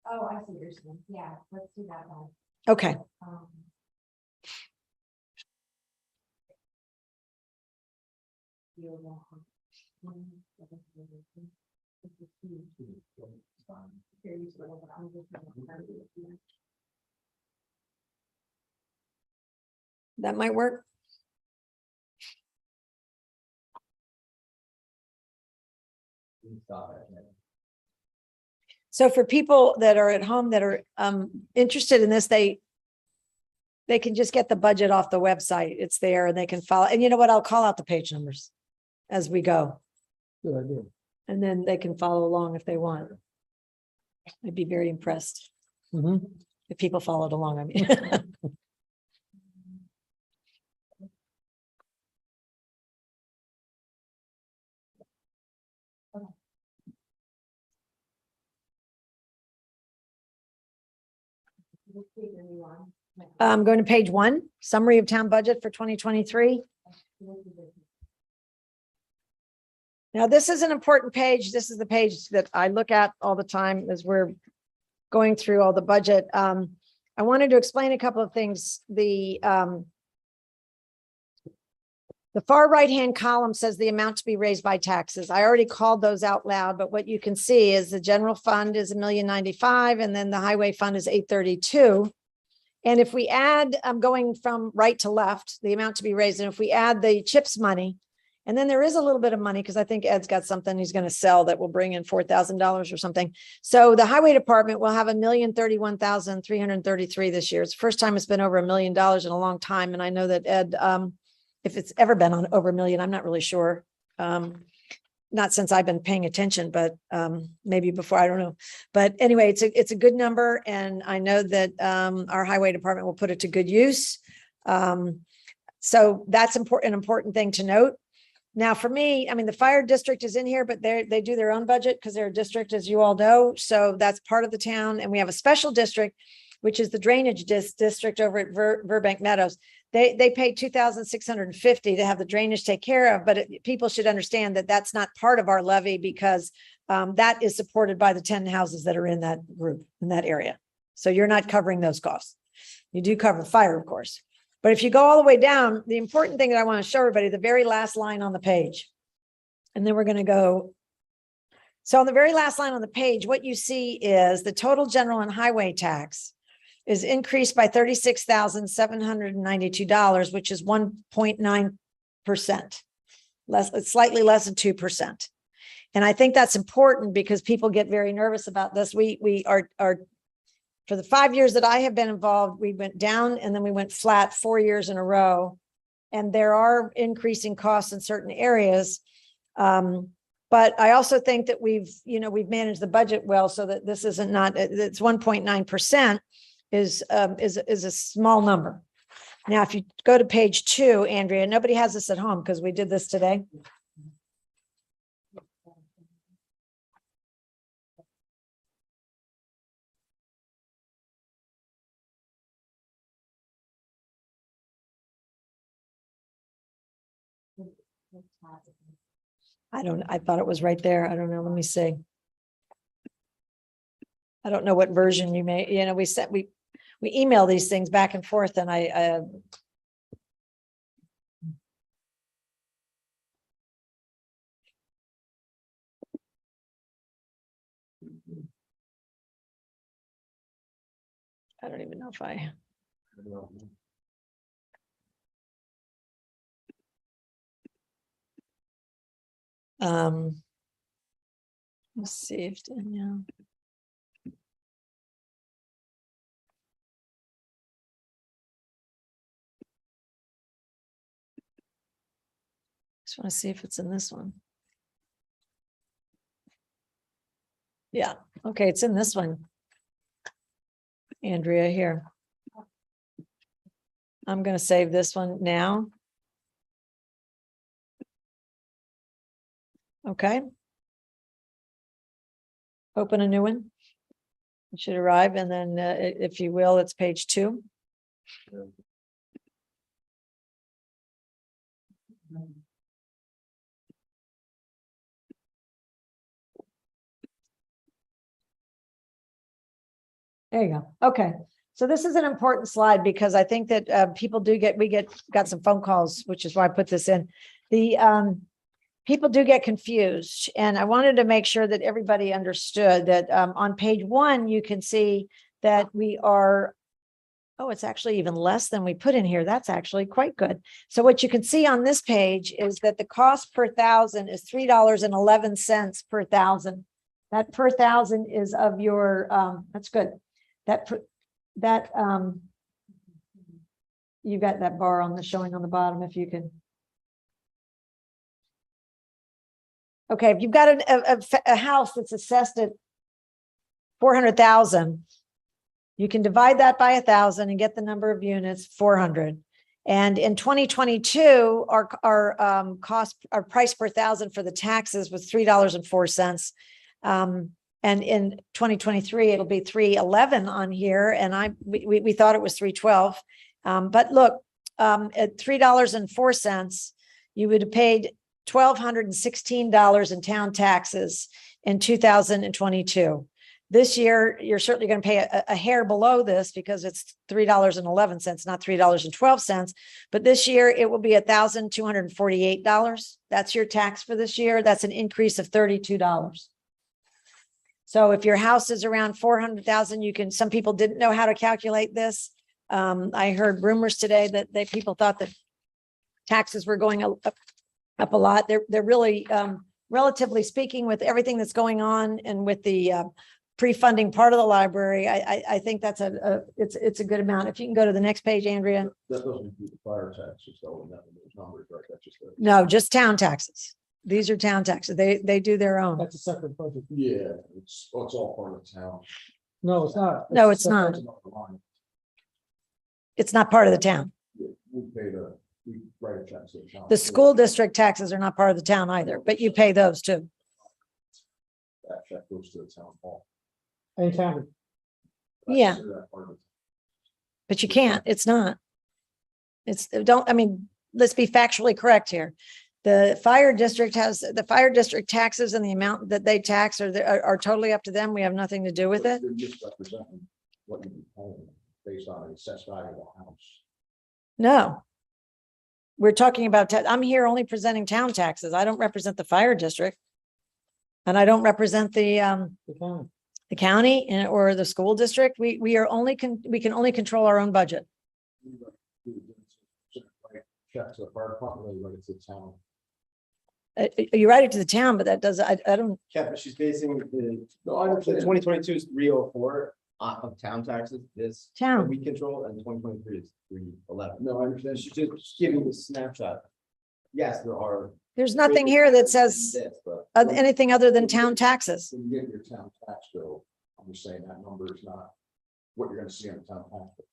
Oh, I see what you're saying. Yeah, let's do that now. Okay. That might work. So for people that are at home that are interested in this, they can just get the budget off the website. It's there and they can follow. And you know what? I'll call out the page numbers as we go. Good idea. And then they can follow along if they want. I'd be very impressed Mhm. if people followed along. I mean. I'm going to page 1, summary of town budget for 2023. Now, this is an important page. This is the page that I look at all the time as we're going through all the budget. I wanted to explain a couple of things. The far right-hand column says the amount to be raised by taxes. I already called those out loud, but what you can see is the general fund is $1,095,000 and then the highway fund is $832. And if we add, I'm going from right to left, the amount to be raised, and if we add the CHIPS money, and then there is a little bit of money because I think Ed's got something he's going to sell that will bring in $4,000 or something. So the highway department will have $1,031,333 this year. It's the first time it's been over $1 million in a long time. And I know that Ed, if it's ever been on over $1 million, I'm not really sure. Not since I've been paying attention, but maybe before, I don't know. But anyway, it's a good number. And I know that our highway department will put it to good use. So that's an important thing to note. Now, for me, I mean, the fire district is in here, but they do their own budget because they're a district, as you all know. So that's part of the town. And we have a special district, which is the drainage district over at Burbank Meadows. They pay $2,650 to have the drainage take care of, but people should understand that that's not part of our levy because that is supported by the 10 houses that are in that group, in that area. So you're not covering those costs. You do cover fire, of course. But if you go all the way down, the important thing that I want to show everybody, the very last line on the page, and then we're going to go. So on the very last line on the page, what you see is the total general and highway tax is increased by $36,792, which is 1.9%. It's slightly less than 2%. And I think that's important because people get very nervous about this. We are for the 5 years that I have been involved, we went down and then we went flat 4 years in a row. And there are increasing costs in certain areas. But I also think that we've managed the budget well so that this isn't it's 1.9%. Is a small number. Now, if you go to page 2, Andrea, nobody has this at home because we did this today. I thought it was right there. I don't know. Let me see. I don't know what version you may, we email these things back and forth and I don't even know if let's see if Danielle. Just want to see if it's in this one. Yeah, okay, it's in this one. Andrea, here. I'm going to save this one now. Okay. Open a new one. It should arrive, and then if you will, it's page 2. There you go. Okay. So this is an important slide because I think that people got some phone calls, which is why I put this in. The people do get confused, and I wanted to make sure that everybody understood that on page 1, you can see that we are, it's actually even less than we put in here. That's actually quite good. So what you can see on this page is that the cost per thousand is $3.11 per thousand. That per thousand is of your, that's good. That, you got that bar on the showing on the bottom, if you can. Okay, if you've got a house that's assessed at 400,000, you can divide that by 1,000 and get the number of units, 400. And in 2022, our price per thousand for the taxes was $3.04. And in 2023, it'll be 311 on here, and we thought it was 312. But look, at $3.04, you would have paid $1,216 in town taxes in 2022. This year, you're certainly going to pay a hair below this because it's $3.11, not $3.12. But this year it will be $1,248. That's your tax for this year. That's an increase of $32. So if your house is around 400,000, some people didn't know how to calculate this. I heard rumors today that people thought that taxes were going up a lot. They're really, relatively speaking, with everything that's going on and with the pre-funding part of the library, I think that's it's a good amount. If you can go to the next page, Andrea. That doesn't include the fire taxes, though, and that those numbers, right? That's just. No, just town taxes. These are town taxes. They do their own. That's a separate budget. Yeah, it's all part of the town. No, it's not. No, it's not. That's another line. It's not part of the town. Yeah, we write a check to the town. The school district taxes are not part of the town either, but you pay those too. That check goes to the town hall. And county. I Yeah. consider that part of it. But you can't, it's not. Let's be factually correct here. The fire district taxes and the amount that they tax are totally up to them. We have nothing to do with it. You're misrepresenting what you paying based on the assessed value of the house. No. We're talking about, I'm here only presenting town taxes. I don't represent the fire district. And I don't represent the county or the school district. We can only control our own budget. Check to the fire department, write it to the town. You write it to the town, but that does, I don't, Yeah, but she's basing No, I the understand. 2022 is 304 of town taxes, this Town. we control, and 2023 is 311. No, I understand. She's just giving the snapshot. Yes, there are. there's nothing here that says This, but anything other than town taxes. When you get your town tax bill, I'm just saying that number is not what you're gonna see on the town tax bill.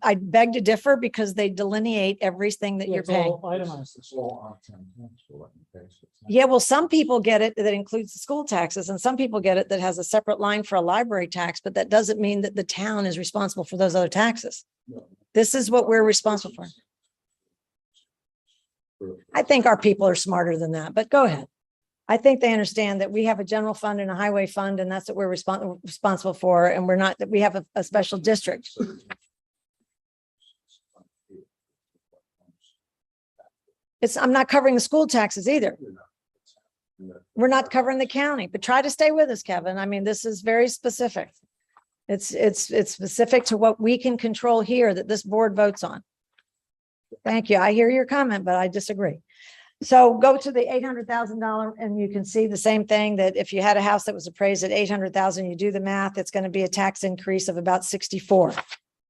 I beg to differ because they delineate everything that you're It's all paying. Itemized. It's all on town tax bill. Let me pay, so it's not- Yeah, well, some people get it that includes the school taxes, and some people get it that has a separate line for a library tax, but that doesn't mean that the town is responsible for those other taxes. No. This is what we're responsible for. I think our people are smarter than that, but go ahead. I think they understand that we have a general fund and a highway fund, and that's what we're responsible for, and we're not, that we have a special district. I'm not covering the school taxes either. We're not covering the county, but try to stay with us, Kevin. I mean, this is very specific. It's specific to what we can control here that this board votes on. Thank you. I hear your comment, but I disagree. So go to the $800,000 and you can see the same thing, that if you had a house that was appraised at 800,000, you do the math, it's going to be a tax increase of about 64.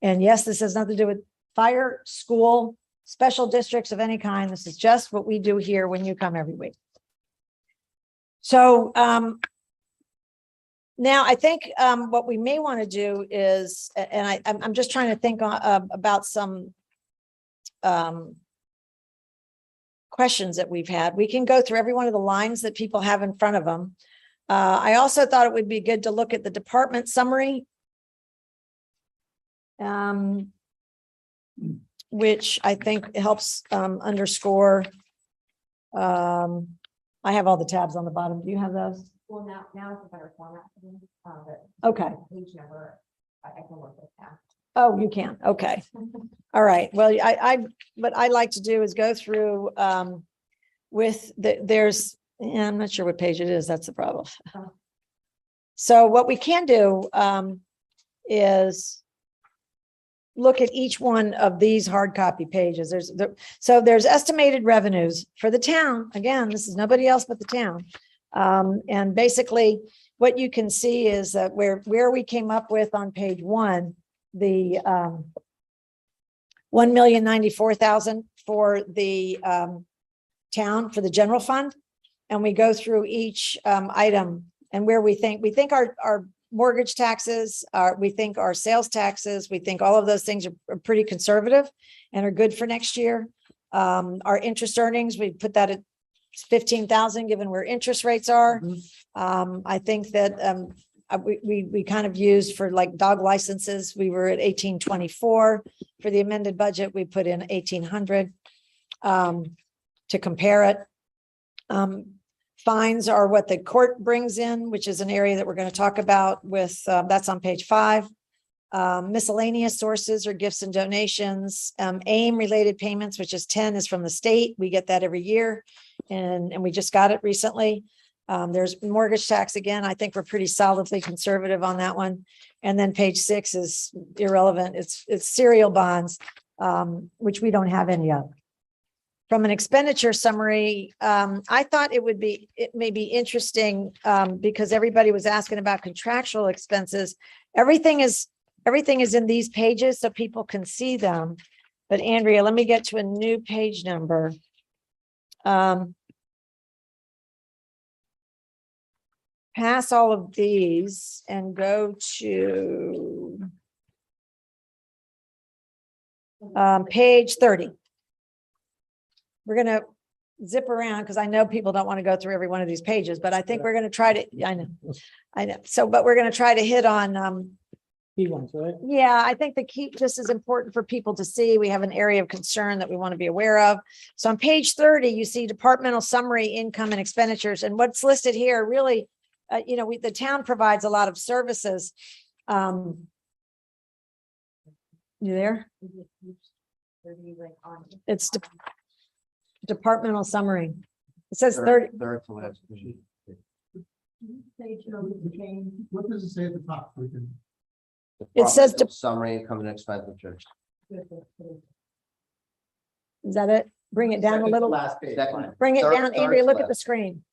And yes, this has nothing to do with fire, school, special districts of any kind. This is just what we do here when you come every week. So now I think what we may want to do is, and I'm just trying to think about some questions that we've had. We can go through every one of the lines that people have in front of them. I also thought it would be good to look at the department summary, which I think helps underscore. I have all the tabs on the bottom. Do you have those? Well, now it's a better format for me, but Okay. page number, I can work with that. Oh, you can. Okay. All right. Well, what I like to do is go through with I'm not sure what page it is. That's the problem. So what we can do is look at each one of these hard copy pages. There's estimated revenues for the town. Again, this is nobody else but the town. And basically what you can see is that where we came up with on page 1, the 1,094,000 for the town for the general fund. And we go through each item and where we think our mortgage taxes we think our sales taxes, we think all of those things are pretty conservative and are good for next year. Our interest earnings, we put that at 15,000, given where interest rates are. I think that we kind of used for like dog licenses, we were at 1824. For the amended budget, we put in 1,800 to compare it. Fines are what the court brings in, which is an area that we're going to talk about with, that's on page 5. Miscellaneous sources or gifts and donations, AIM related payments, which is 10 is from the state. We get that every year. And we just got it recently. There's mortgage tax again. I think we're pretty solidly conservative on that one. And then page 6 is irrelevant. It's serial bonds, which we don't have any of. From an expenditure summary, I thought it may be interesting because everybody was asking about contractual expenses. Everything is in these pages so people can see them. But Andrea, let me get to a new page number. Pass all of these and go to page 30. We're going to zip around because I know people don't want to go through every one of these pages, but I think we're going to try to, I know. So, but we're going to try to hit on, Key ones, right? yeah, I think the key, this is important for people to see. We have an area of concern that we want to be aware of. So on page 30, you see departmental summary, income and expenditures. And what's listed here really, the town provides a lot of services. You there? It's departmental summary. It says 30. Third to last. Page number change. What does it say at the top? It says Departmental summary, income and expenditures. Is that it? Bring it down a little. Last page. Second. Bring it Third- down. third Andrea, to look at last. the screen.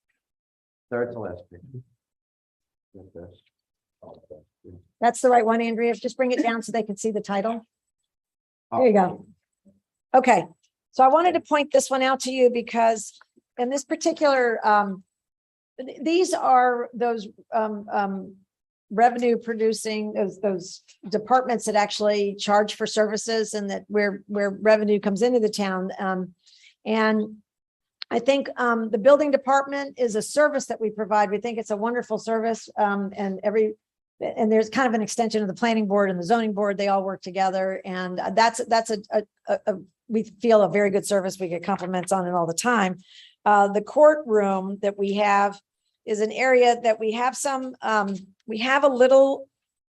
Third to last page. That's the right one, Andrea. Just bring it down so they can see the title. There you go. Okay. So I wanted to point this one out to you because in this particular, these are those revenue producing, those departments that actually charge for services and that where revenue comes into the town. And I think the building department is a service that we provide. We think it's a wonderful service. And there's kind of an extension of the planning board and the zoning board. They all work together. And that's we feel a very good service. We get compliments on it all the time. The courtroom that we have is an area that we have we have a little,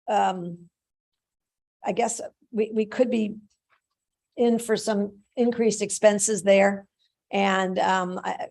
I guess we could be in for some increased expenses there. And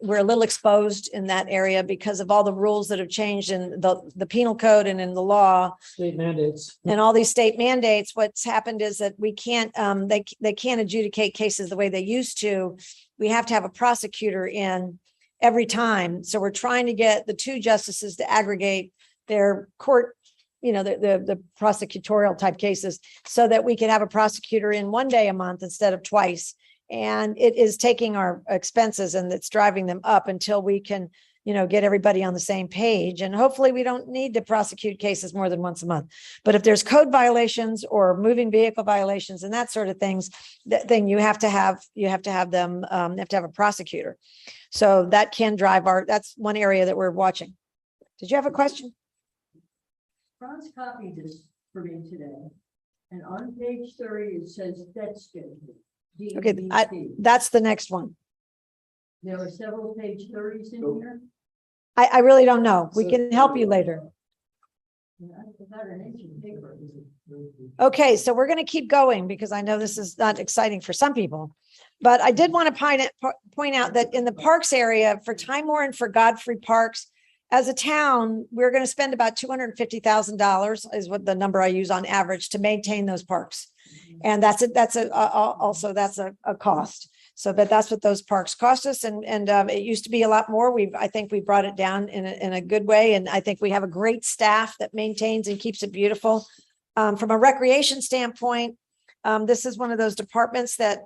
we're a little exposed in that area because of all the rules that have changed in the penal code and in the law. State mandates. And all these state mandates. What's happened is that we can't, they can't adjudicate cases the way they used to. We have to have a prosecutor in every time. So we're trying to get the 2 justices to aggregate their court, the prosecutorial type cases so that we can have a prosecutor in 1 day a month instead of twice. And it is taking our expenses and it's driving them up until we can, get everybody on the same page. And hopefully we don't need to prosecute cases more than once a month. But if there's code violations or moving vehicle violations and that sort of things, then you have to have them, you have to have a prosecutor. So that can drive that's one area that we're watching. Did you have a question? Franz copied this for me today. And on page 30, it says debt schedule. Okay, DBT. that's the next one. There are several page 30s in here. I really don't know. We can help you later. About an inch of paper. Okay, so we're going to keep going because I know this is not exciting for some people. But I did want to point out that in the parks area for Time Warren, for Godfrey Parks, as a town, we're going to spend about $250,000 is what the number I use on average to maintain those parks. And that's a cost. So, but that's what those parks cost us. And it used to be a lot more. I think we brought it down in a good way. And I think we have a great staff that maintains and keeps it beautiful. From a recreation standpoint, this is one of those departments that,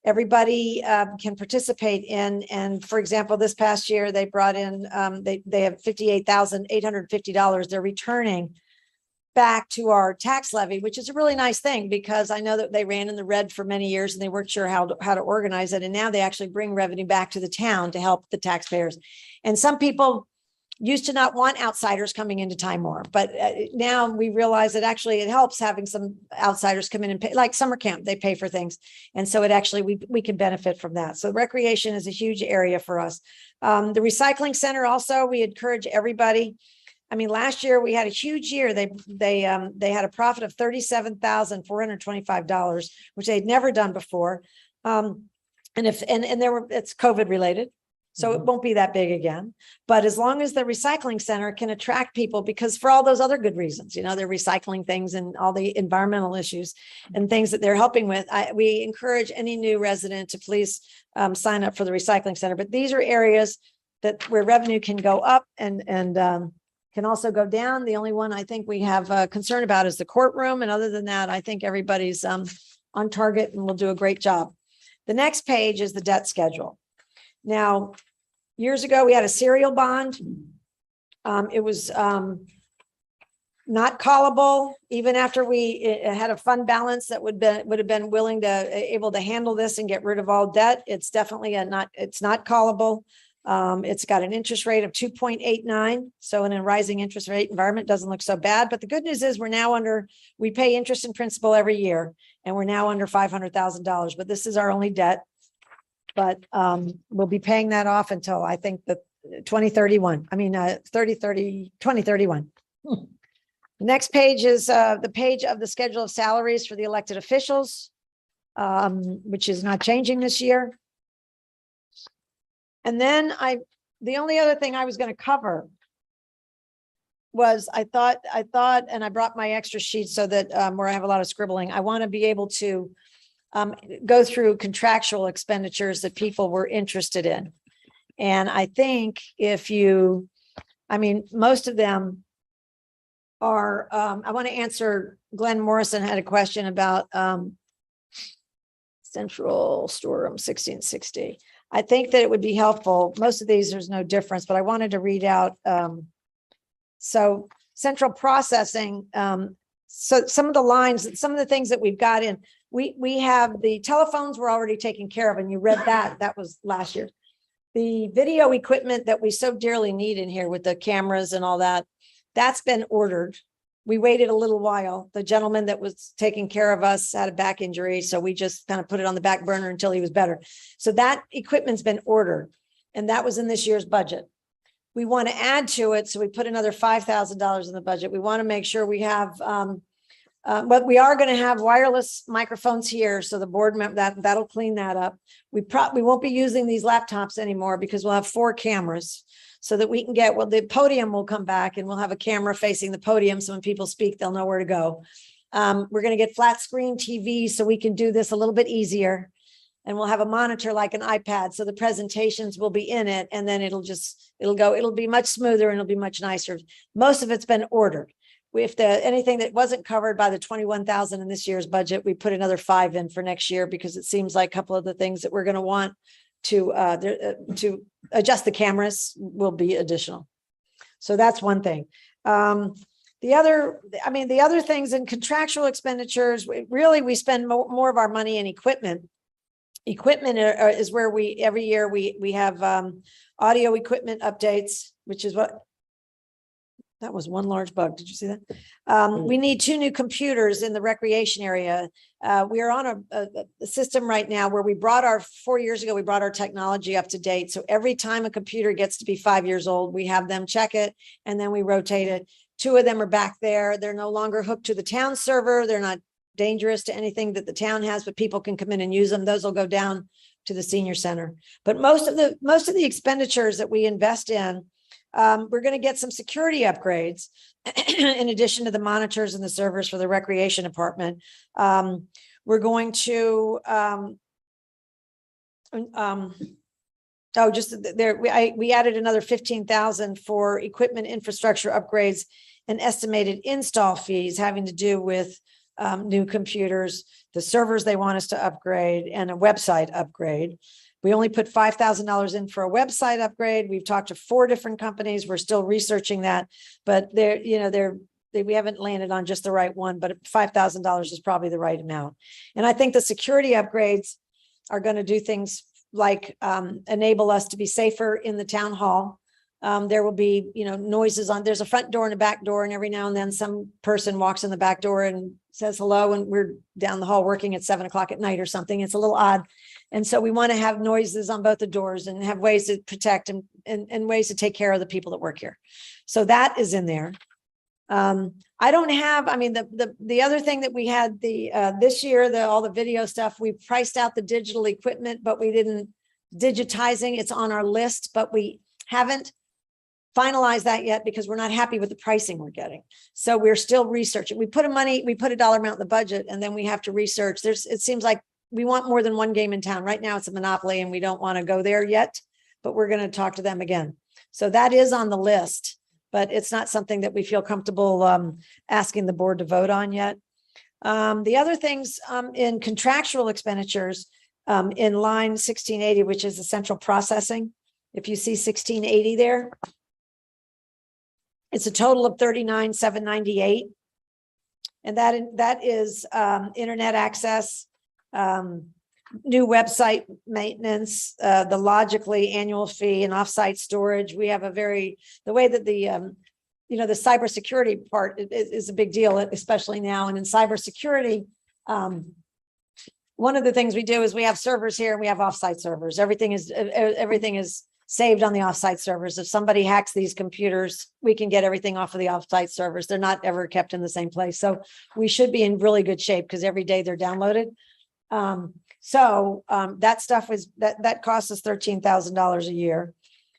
everybody can participate in. And for example, this past year, they brought in, they have $58,850 they're returning back to our tax levy, which is a really nice thing because I know that they ran in the red for many years and they weren't sure how to organize it. And now they actually bring revenue back to the town to help the taxpayers. And some people used to not want outsiders coming into Time War, but now we realize that actually it helps having some outsiders come in and pay, like summer camp, they pay for things. And so it actually, we can benefit from that. So recreation is a huge area for us. The recycling center also, we encourage everybody. I mean, last year we had a huge year. They had a profit of $37,425, which they'd never done before. It's COVID related. So it won't be that big again. But as long as the recycling center can attract people, because for all those other good reasons, they're recycling things and all the environmental issues and things that they're helping with, we encourage any new resident to please sign up for the recycling center. But these are areas where revenue can go up and can also go down. The only one I think we have concern about is the courtroom. And other than that, I think everybody's on target and will do a great job. The next page is the debt schedule. Now, years ago, we had a serial bond. It was not callable, even after we had a fund balance that would have been able to handle this and get rid of all debt. It's definitely it's not callable. It's got an interest rate of 2.89. So in a rising interest rate environment, doesn't look so bad. But the good news is we pay interest and principal every year, and we're now under $500,000. But this is our only debt. But we'll be paying that off until I think the 2031. 2031. The next page is the page of the schedule of salaries for the elected officials, which is not changing this year. And then the only other thing I was going to cover was I thought, and I brought my extra sheet so that where I have a lot of scribbling, I want to be able to go through contractual expenditures that people were interested in. And I think most of them are, I want to answer, Glenn Morrison had a question about Central Storeroom 1660. I think that it would be helpful. Most of these, there's no difference, but I wanted to read out. So central processing, so some of the lines, some of the things that we've got in, we have the telephones were already taken care of, and you read that was last year. The video equipment that we so dearly need in here with the cameras and all that, that's been ordered. We waited a little while. The gentleman that was taking care of us had a back injury, so we just kind of put it on the back burner until he was better. So that equipment's been ordered, and that was in this year's budget. We want to add to it, so we put another $5,000 in the budget. We want to make sure we have but we are going to have wireless microphones here. So the board member that'll clean that up. We won't be using these laptops anymore because we'll have 4 cameras so that we can the podium will come back and we'll have a camera facing the podium. So when people speak, they'll know where to go. We're going to get flat screen TV so we can do this a little bit easier. And we'll have a monitor like an iPad. So the presentations will be in it, and then it'll be much smoother and it'll be much nicer. Most of it's been ordered. Anything that wasn't covered by the 21,000 in this year's budget, we put another 5 in for next year because it seems like a couple of the things that we're going to want to adjust the cameras will be additional. So that's one thing. The other things in contractual expenditures, we spend more of our money in equipment. Equipment is where every year we have audio equipment updates, which is what. That was one large bug. Did you see that? We need 2 new computers in the recreation area. We are on a system right now where 4 years ago, we brought our technology up to date. So every time a computer gets to be 5 years old, we have them check it and then we rotate it. 2 of them are back there. They're no longer hooked to the town server. They're not dangerous to anything that the town has, but people can come in and use them. Those will go down to the senior center. But most of the expenditures that we invest in, we're going to get some security upgrades in addition to the monitors and the servers for the recreation department. We're going to oh, just there, we added another 15,000 for equipment infrastructure upgrades and estimated install fees having to do with new computers, the servers they want us to upgrade, and a website upgrade. We only put $5,000 in for a website upgrade. We've talked to 4 different companies. We're still researching that, but we haven't landed on just the right one, but $5,000 is probably the right amount. And I think the security upgrades are going to do things like enable us to be safer in the town hall. There will be, noises there's a front door and a back door, and every now and then some person walks in the back door and says hello, and we're down the hall working at 7 o'clock at night or something. It's a little odd. And so we want to have noises on both the doors and have ways to protect and ways to take care of the people that work here. So that is in there. I don't have, the other thing that we had this year, all the video stuff, we priced out the digital equipment, but we didn't digitizing. It's on our list, but we haven't finalized that yet because we're not happy with the pricing we're getting. So we're still researching. We put a dollar amount in the budget, and then we have to research. It seems like we want more than one game in town. Right now it's a monopoly and we don't want to go there yet, but we're going to talk to them again. So that is on the list, but it's not something that we feel comfortable asking the board to vote on yet. The other things in contractual expenditures in line 1680, which is the central processing. If you see 1680 there, it's a total of 39,798. And that is internet access, new website maintenance, the Logically annual fee, and offsite storage. We have the way that the cybersecurity part is a big deal, especially now. And in cybersecurity, one of the things we do is we have servers here and we have offsite servers. Everything is saved on the offsite servers. If somebody hacks these computers, we can get everything off of the offsite servers. They're not ever kept in the same place. So we should be in really good shape because every day they're downloaded. That stuff that costs us $13,000 a year.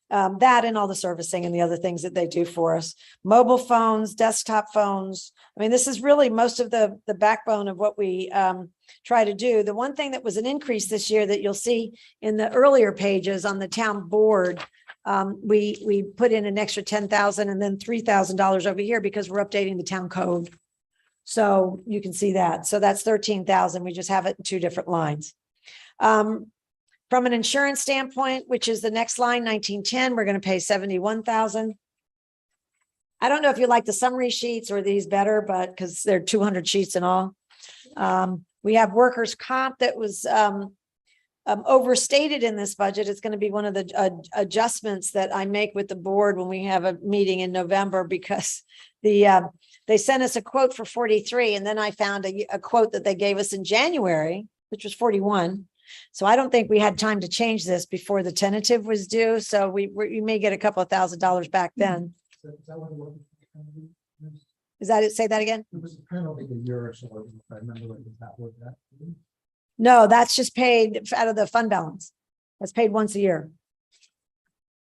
That and all the servicing and the other things that they do for us. Mobile phones, desktop phones. This is really most of the backbone of what we try to do. The one thing that was an increase this year that you'll see in the earlier pages on the town board, we put in an extra $10,000 and then $3,000 over here because we're updating the town code. So you can see that. So that's 13,000. We just have it in 2 different lines. From an insurance standpoint, which is the next line, 1910, we're going to pay 71,000. I don't know if you like the summary sheets or these better, but because they're 200 sheets in all. We have workers' comp that was overstated in this budget. It's going to be one of the adjustments that I make with the board when we have a meeting in November, because they sent us a quote for 43, and then I found a quote that they gave us in January, which was 41. So I don't think we had time to change this before the tentative was due. So we may get a couple of $1,000 back then. Is that it? Say that again. It was a penalty a year or so, if I remember right, that was that. No, that's just paid out of the fund balance. That's paid once a year.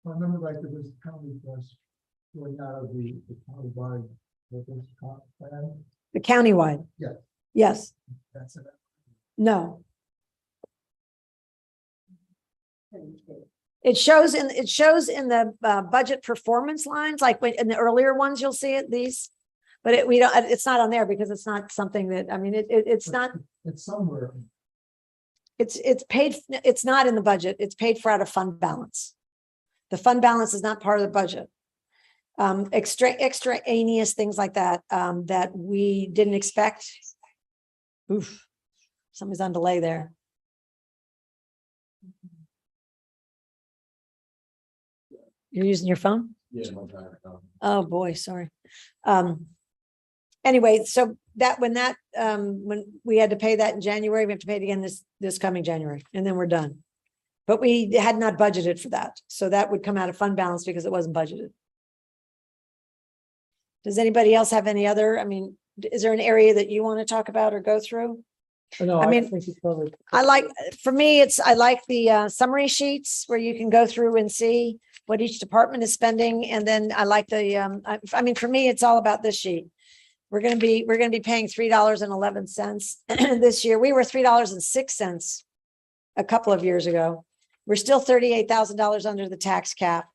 I remember right, there was a penalty for us going out of the countywide workers' comp plan. The countywide. Yeah. Yes. That's it. No. It shows in the budget performance lines, like in the earlier ones, you'll see it, these, but it's not on there because it's not something that, it's not. It's somewhere. It's paid, it's not in the budget. It's paid for out of fund balance. The fund balance is not part of the budget. Extraneous things like that, that we didn't expect. Oof, somebody's on delay there. You're using your phone? Yeah. My bad. Oh, boy, sorry. Anyway, so when we had to pay that in January, we have to pay it again this coming January, and then we're done. But we had not budgeted for that. So that would come out of fund balance because it wasn't budgeted. Does anybody else have any other, is there an area that you want to talk about or go through? No, I think you covered. I like the summary sheets where you can go through and see what each department is spending. And then I like for me, it's all about this sheet. We're going to be paying $3.11 this year. We were $3.06 a couple of years ago. We're still $38,000 under the tax cap.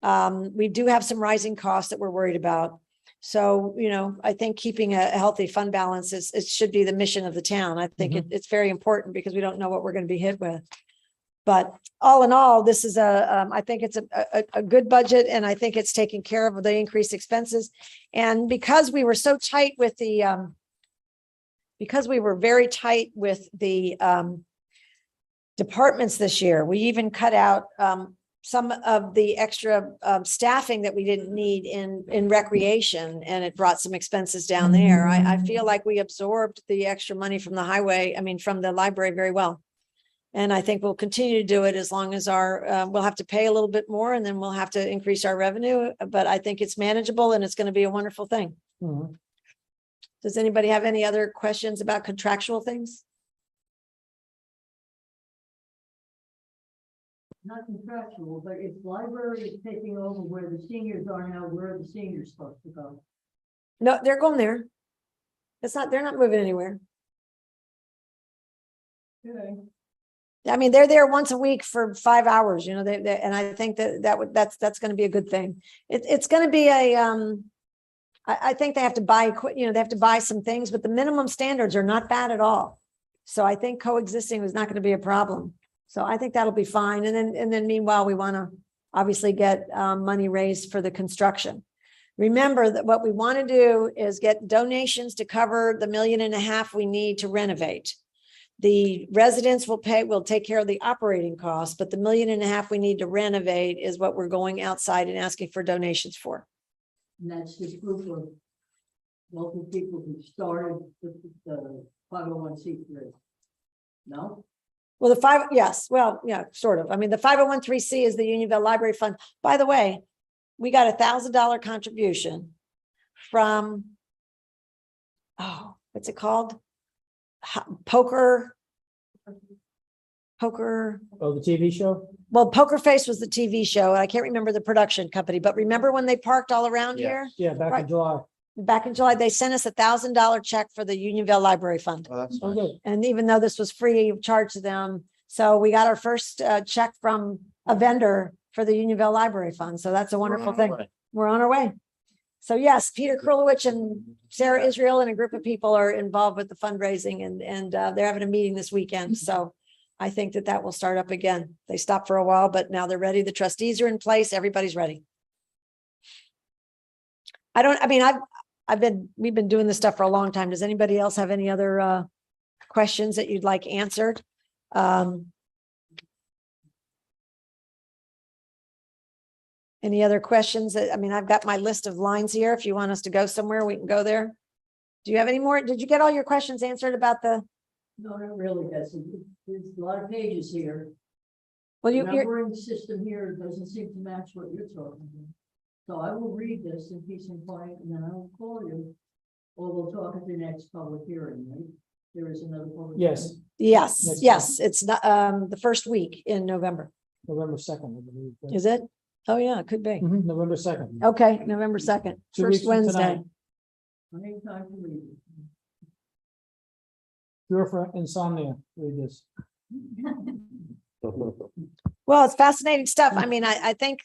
We do have some rising costs that we're worried about. So, I think keeping a healthy fund balance it should be the mission of the town. I think it's very important because we don't know what we're going to be hit with. But all in all, this is I think it's a good budget, and I think it's taking care of the increased expenses. And because we were so tight with because we were very tight with the departments this year, we even cut out some of the extra staffing that we didn't need in recreation, and it brought some expenses down there. I feel like we absorbed the extra money from the from the library very well. And I think we'll continue to do it as long as we'll have to pay a little bit more, and then we'll have to increase our revenue. But I think it's manageable, and it's going to be a wonderful thing. Mhm. Does anybody have any other questions about contractual things? Not contractual, but if library is taking over where the seniors are now, where are the seniors supposed to go? No, they're going there. They're not moving anywhere. Okay. They're there once a week for 5 hours, and I think that's going to be a good thing. It's going to be I think they have to buy, they have to buy some things, but the minimum standards are not bad at all. So I think coexisting is not going to be a problem. So I think that'll be fine. And then meanwhile, we want to obviously get money raised for the construction. Remember that what we want to do is get donations to cover the $1.5 million we need to renovate. The residents will take care of the operating costs, but the $1.5 million we need to renovate is what we're going outside and asking for donations for. And that's this group of local people who started the 501c3. No? Well, sort of. The 501(c)(3) is the Unionville Library Fund. By the way, we got $1,000 contribution from, what's it called? Poker. Oh, the TV show? Well, Poker Face was the TV show. I can't remember the production company, but remember when they parked all around here? Yeah, back Right. in July. Back in July, they sent us $1,000 check for the Unionville Library Fund. Oh, that's Oh, nice. good. And even though this was free of charge to them, so we got our first check from a vendor for the Unionville Library Fund. So that's a wonderful thing. We're on our way. So yes, Peter Krulowicz and Sarah Israel and a group of people are involved with the fundraising, and they're having a meeting this weekend. So I think that will start up again. They stopped for a while, but now they're ready. The trustees are in place. Everybody's ready. We've been doing this stuff for a long time. Does anybody else have any other questions that you'd like answered? Any other questions? I've got my list of lines here. If you want us to go somewhere, we can go there. Do you have any more? Did you get all your questions answered about the? No, not really, Bessie. There's a lot of pages here. Well, The you're, numbering system here doesn't seem to match what you're talking about. So I will read this in peace and quiet, and then I will call you. Or we'll talk at the next public hearing, right? There is another public. Yes, yes, Next yes. It's not, the first week in November. November 2nd, I believe. Is it? Oh, yeah, it could be. Mhm, November 2nd. Okay, November 2nd, 2 weeks first from Wednesday. tonight. Any time to read it. Cure for insomnia, read this. Well, it's fascinating stuff. I think,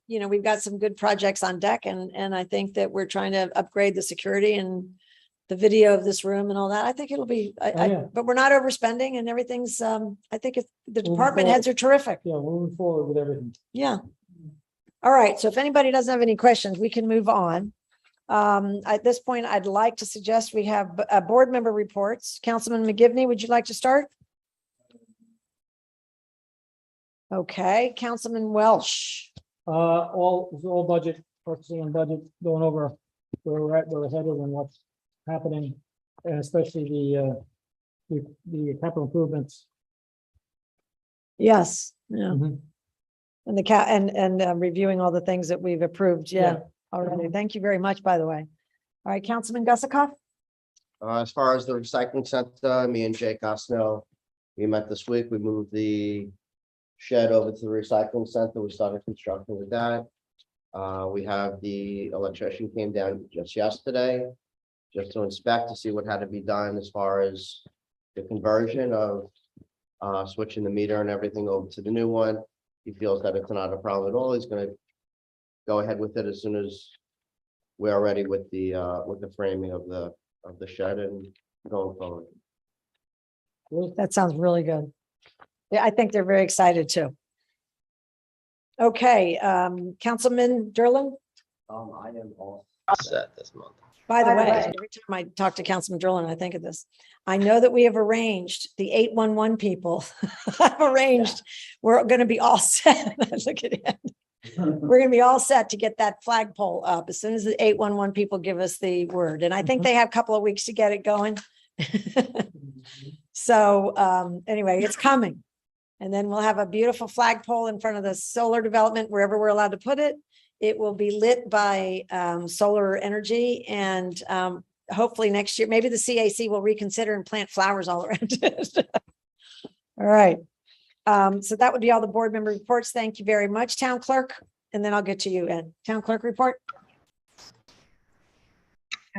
we've got some good projects on deck, and I think that we're trying to upgrade the security and the video of this room and all that. I think it'll be, yeah. but we're not overspending, and everything's, I think the Moving department heads are terrific. Yeah, we're moving forward with everything. Yeah. All right. So if anybody doesn't have any questions, we can move on. At this point, I'd like to suggest we have board member reports. Councilman McGivney, would you like to start? Okay, Councilman Welsh. All budget, purchasing and budget, going over where we're at, where we're headed, and what's happening, and especially the capital improvements. Yes, yeah. Mhm. And and reviewing all the things that we've approved. Yeah, Yeah. already. Thank you very much, by the way. All right, Councilman Gussakoff. As far as the recycling center, me and Jake Osno, we met this week. We moved the shed over to the recycling center. We started construction with that. We have the electrician came down just yesterday, just to inspect to see what had to be done as far as the conversion of switching the meter and everything over to the new one. He feels that it's not a problem at all. He's gonna go ahead with it as soon as we are ready with the framing of the shed and going forward. That sounds really good. Yeah, I think they're very excited too. Okay, Councilman Derlin, I am all set this month. by the way, every time I talk to Councilman Derlin, I think of this. I know that we have arranged the 811 people. I've arranged, we're going to be all set. Look at it. We're going to be all set to get that flagpole up as soon as the 811 people give us the word. And I think they have a couple of weeks to get it going. So anyway, it's coming. And then we'll have a beautiful flagpole in front of the solar development, wherever we're allowed to put it. It will be lit by solar energy, and hopefully next year, maybe the CAC will reconsider and plant flowers all around it. All right. So that would be all the board member reports. Thank you very much, Town Clerk. And then I'll get to you, Ed. Town Clerk report.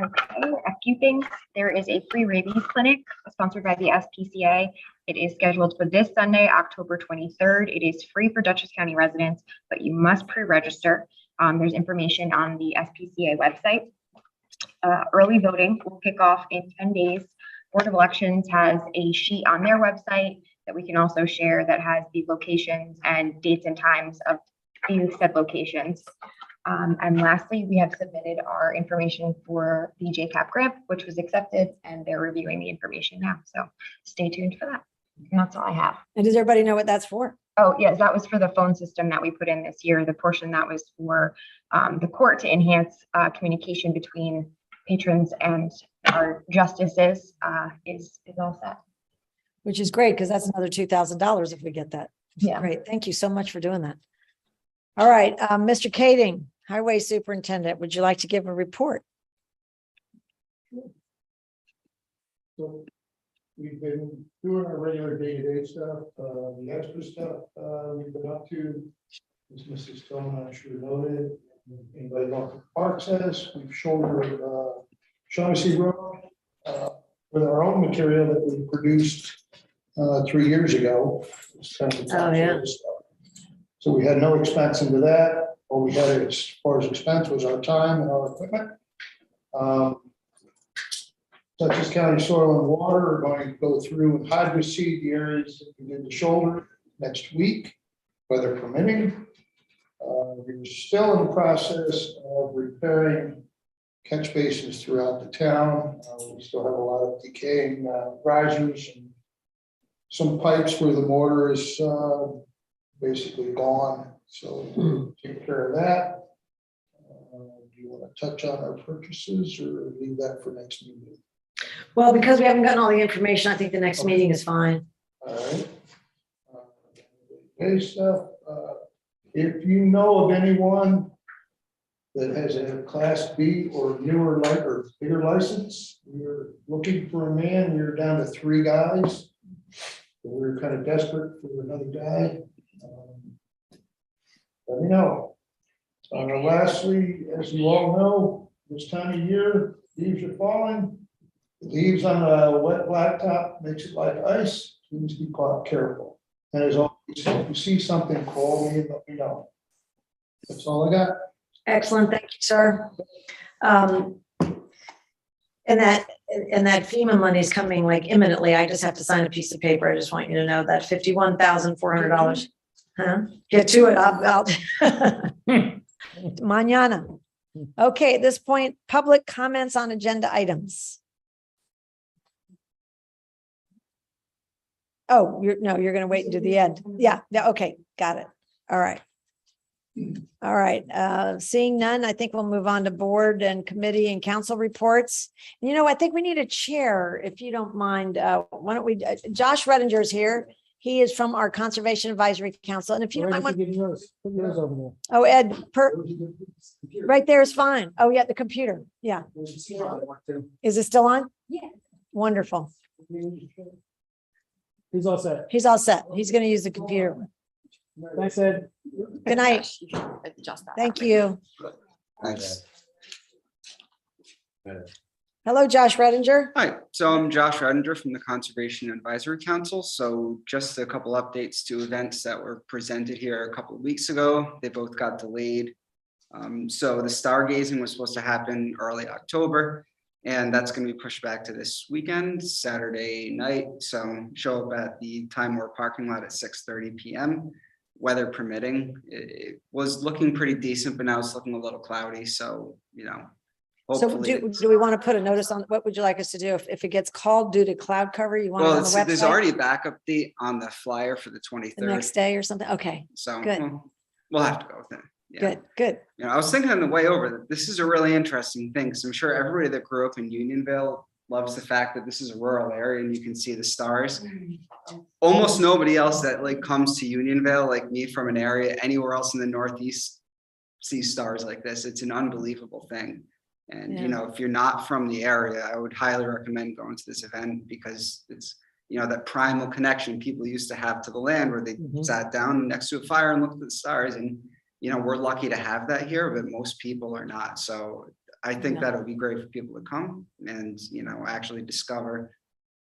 Okay, a few things. There is a free rabies clinic sponsored by the SPCA. It is scheduled for this Sunday, October 23rd. It is free for Dutchess County residents, but you must pre-register. There's information on the SPCA website. Early voting will kick off in 10 days. Board of Elections has a sheet on their website that we can also share that has the locations and dates and times of these said locations. And lastly, we have submitted our information for the JCAP grant, which was accepted, and they're reviewing the information now. So stay tuned for that. And that's all I have. And does everybody know what that's for? Oh, yes, that was for the phone system that we put in this year. The portion that was for the court to enhance communication between patrons and our justices is all set. Which is great, because that's another $2,000 if we get that. Yeah. Great. Thank you so much for doing that. All right, Mr. Kading, Highway Superintendent, would you like to give a report? So we've been doing our regular day-to-day stuff, the extra stuff, we've been up to, as Mrs. Stone, I'm sure noted. Anybody know what the park says, we've shouldered, Shaughnessy Road, with our own material that we produced, 3 years ago. Oh, yeah. So we had no expense into that. All we had as far as expense was our time and our equipment. Dutchess County Soil and Water are going to go through and hydroseed the areas that we did the shoulder next week, weather permitting. We're still in the process of repairing catch basins throughout the town. We still have a lot of decaying risers and some pipes where the mortar is basically gone. So we'll take care of that. Do you want to touch on our purchases or leave that for next meeting? Well, because we haven't gotten all the information, I think the next meeting is fine. All right. Okay, stuff. If you know of anyone that has a Class B or newer or bigger license, we're looking for a man. We're down to 3 guys. We're kind of desperate for another guy. Let me know. Lastly, as you all know, this time of year, leaves are falling. The leaves on a wet blacktop makes it like ice. Please be careful. And as always, if you see something, call me and let me know. That's all I got. Excellent. Thank you, sir. And that FEMA money is coming like imminently. I just have to sign a piece of paper. I just want you to know that $51,400. Huh? Get to it. I'll Mañana. Okay, at this point, public comments on agenda items. Oh, you're going to wait until the end. Yeah. Okay. Got it. All right. All right. Seeing none, I think we'll move on to board and committee and council reports. You know, I think we need a chair, if you don't mind. Why don't we, Josh Redinger is here. He is from our Conservation Advisory Council. And if you don't mind, Put yours over there. oh, Ed, right there is fine. Oh, yeah, the computer. Yeah. Is it still on? Yeah. Wonderful. He's all set. He's all set. He's going to use the computer. Thanks, Ed. Good night. Adjust that. Thank you. Thanks. Hello, Josh Redinger. Hi, so I'm Josh Redinger from the Conservation Advisory Council. So just a couple updates to events that were presented here a couple of weeks ago. They both got delayed. So the stargazing was supposed to happen early October, and that's going to be pushed back to this weekend, Saturday night. So show up at the Time Warp parking lot at 6:30 p.m. Weather permitting. It was looking pretty decent, but now it's looking a little cloudy. So, So hopefully. do we want to put a notice on, what would you like us to do? If it gets called due to cloud cover, you want it Well, on the website? there's already a backup date on the flyer for the The 23rd. next day or something? Okay, So good. we'll have to go with it. Yeah. good. I was thinking on the way over that this is a really interesting thing. So I'm sure everybody that grew up in Unionville loves the fact that this is a rural area and you can see the stars. Almost nobody else that comes to Unionville, like me from an area anywhere else in the Northeast, sees stars like this. It's an unbelievable thing. And, Yeah. if you're not from the area, I would highly recommend going to this event because it's, that primal connection people used to have to the land where they Mhm. sat down next to a fire and looked at the stars. And, we're lucky to have that here, but most people are not. So I think Yeah. that would be great for people to come and, actually discover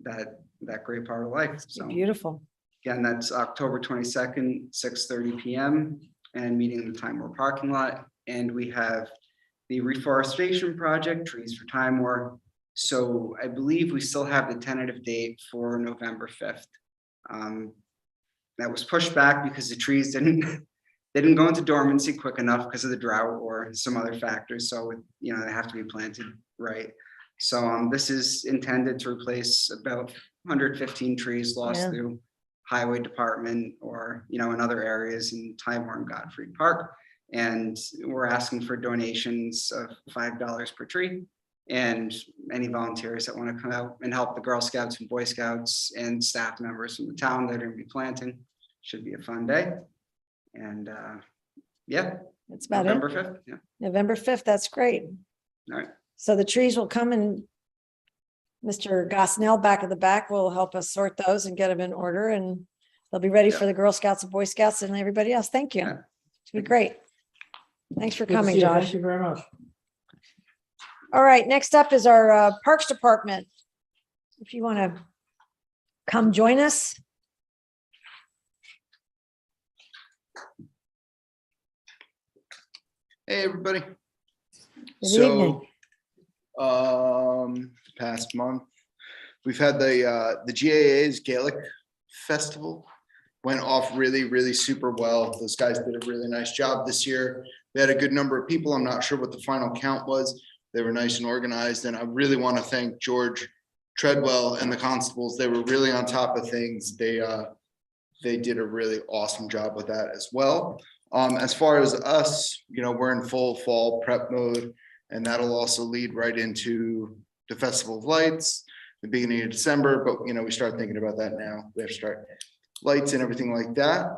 that great part of life. So Beautiful. again, that's October 22nd, 6:30 p.m. and meeting in the Time Warp parking lot. And we have the reforestation project, Trees for Time Warp. So I believe we still have the tentative date for November 5th. That was pushed back because the trees didn't go into dormancy quick enough because of the drought or some other factors. So, they have to be planted right. So this is intended to replace about 115 trees lost Yeah. through highway department or, in other areas in Time Warp and Godfrey Park. And we're asking for donations of $5 per tree. And any volunteers that want to come out and help the Girl Scouts and Boy Scouts and staff members from the town that are going to be planting. Should be a fun day. And That's about it. November 5th. Yeah. November 5th, that's great. All right. So the trees will come and Mr. Gosnell back of the back will help us sort those and get them in order, and they'll be ready Yeah. for the Girl Scouts and Boy Scouts and everybody else. Thank you. Yeah. It'll be great. Thanks for Good to coming, see you. Josh. Thank you very much. All right, next up is our Parks Department. If you want to come join us. Hey, everybody. Good So, evening. past month, we've had the GAA's Gaelic Festival. Went off really, really super well. Those guys did a really nice job this year. They had a good number of people. I'm not sure what the final count was. They were nice and organized, and I really want to thank George Treadwell and the constables. They were really on top of things. They did a really awesome job with that as well. As far as us, we're in full fall prep mode, and that'll also lead right into the Festival of Lights, the beginning of December. But we start thinking about that now. We have to start lights and everything like that.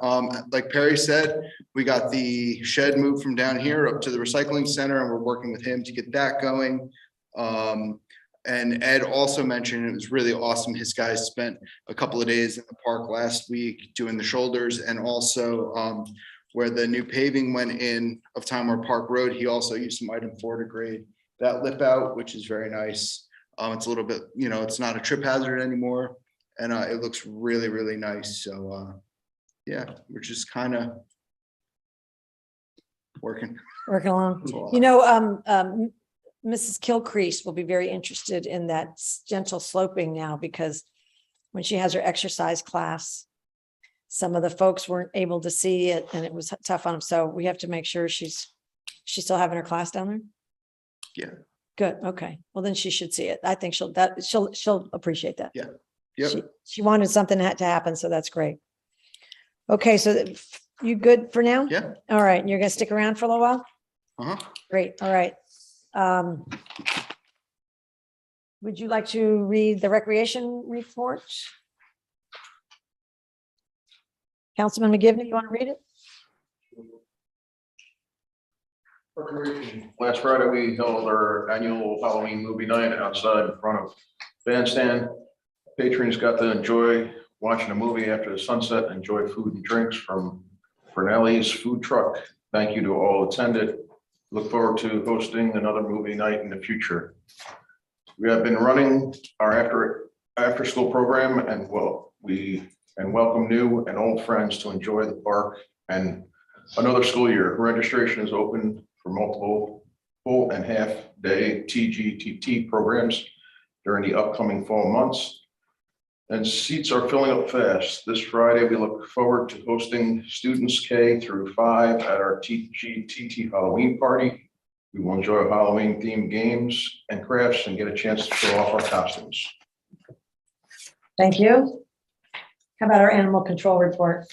Like Perry said, we got the shed moved from down here up to the recycling center, and we're working with him to get that going. And Ed also mentioned it was really awesome. His guys spent a couple of days in the park last week doing the shoulders, and also where the new paving went in of Time Warp Park Road, he also used some item 4 to grade that lip out, which is very nice. It's a little bit, it's not a trip hazard anymore, and it looks really, really nice. So yeah, we're just kind of working. Working along. That's all. Mrs. Kilcrease will be very interested in that gentle sloping now, because when she has her exercise class, some of the folks weren't able to see it and it was tough on them. So we have to make sure she's still having her class down there. Yeah. Good. Okay. Well, then she should see it. I think she'll appreciate that. Yeah. Yep. She wanted something to happen. So that's great. Okay. So you good for now? Yeah. All right. You're going to stick around for a little while? Uh-huh. Great. All right. Would you like to read the recreation report? Councilman McGivney, you want to read it? Last Friday, we held our annual Halloween movie night outside in front of bandstand. Patrons got to enjoy watching a movie after the sunset, and enjoy food and drinks from Fernelli's food truck. Thank you to all attended. Look forward to hosting another movie night in the future. We have been running our after school program and welcome new and old friends to enjoy the park and another school year. Registration is open for multiple full and half day TGTT programs during the upcoming fall months. And seats are filling up fast. This Friday, we look forward to hosting students K through 5 at our TGTT Halloween party. We will enjoy Halloween themed games and crafts and get a chance to show off our costumes. Thank you. How about our animal control report?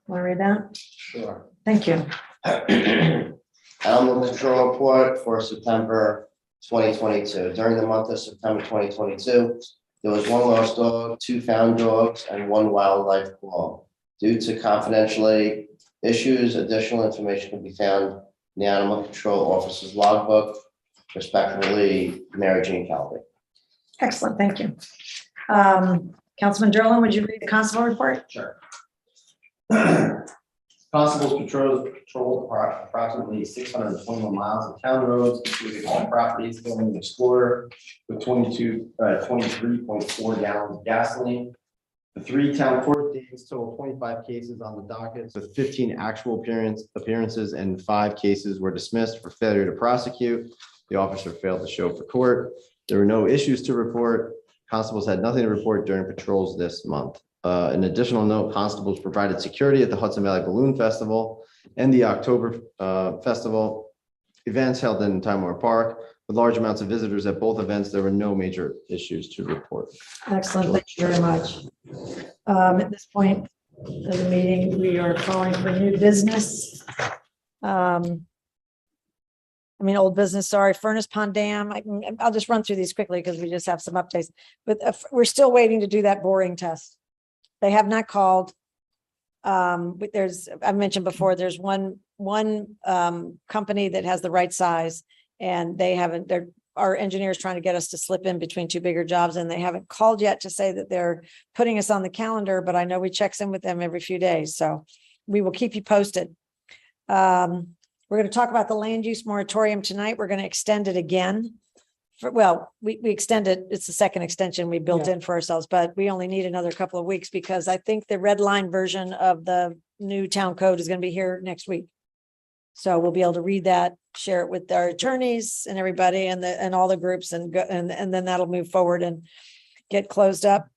Want to read that? Sure. Thank you. Animal control report for September 2022. During the month of September 2022, there was 1 lost dog, 2 found dogs, and 1 wildlife call. Due to confidentiality issues, additional information can be found in the Animal Control Officer's logbook, respectively, Mary Jean Calvi. Excellent, thank you. Councilman Derlin, would you read the constable report? Sure. Constables patrolled approximately 621 miles of town roads, including all properties filling the Explorer with 23.4 gallons of gasoline. The 3 town court days total 25 cases on the docket, with 15 actual appearances and 5 cases were dismissed for failure to prosecute. The officer failed to show for court. There were no issues to report. Constables had nothing to report during patrols this month. An additional note, constables provided security at the Hudson Valley Balloon Festival and the October Festival events held in Time Warner Park. With large amounts of visitors at both events, there were no major issues to report. Excellent, thank you very much. At this point of the meeting, we are calling for new business. Old business, sorry, Furnace Pond Dam. I'll just run through these quickly because we just have some updates. But we're still waiting to do that boring test. They have not called. But I mentioned before, there's one company that has the right size, and they haven't. Our engineers trying to get us to slip in between 2 bigger jobs, and they haven't called yet to say that they're putting us on the calendar. But I know we check in with them every few days, so we will keep you posted. We're going to talk about the land use moratorium tonight. We're going to extend it again. We extend it. It's the second extension we built in for ourselves, but we only need another couple of weeks because I think the red line version of the new town code is going to be here next week. So we'll be able to read that, share it with our attorneys and everybody and all the groups and then that'll move forward and get closed up.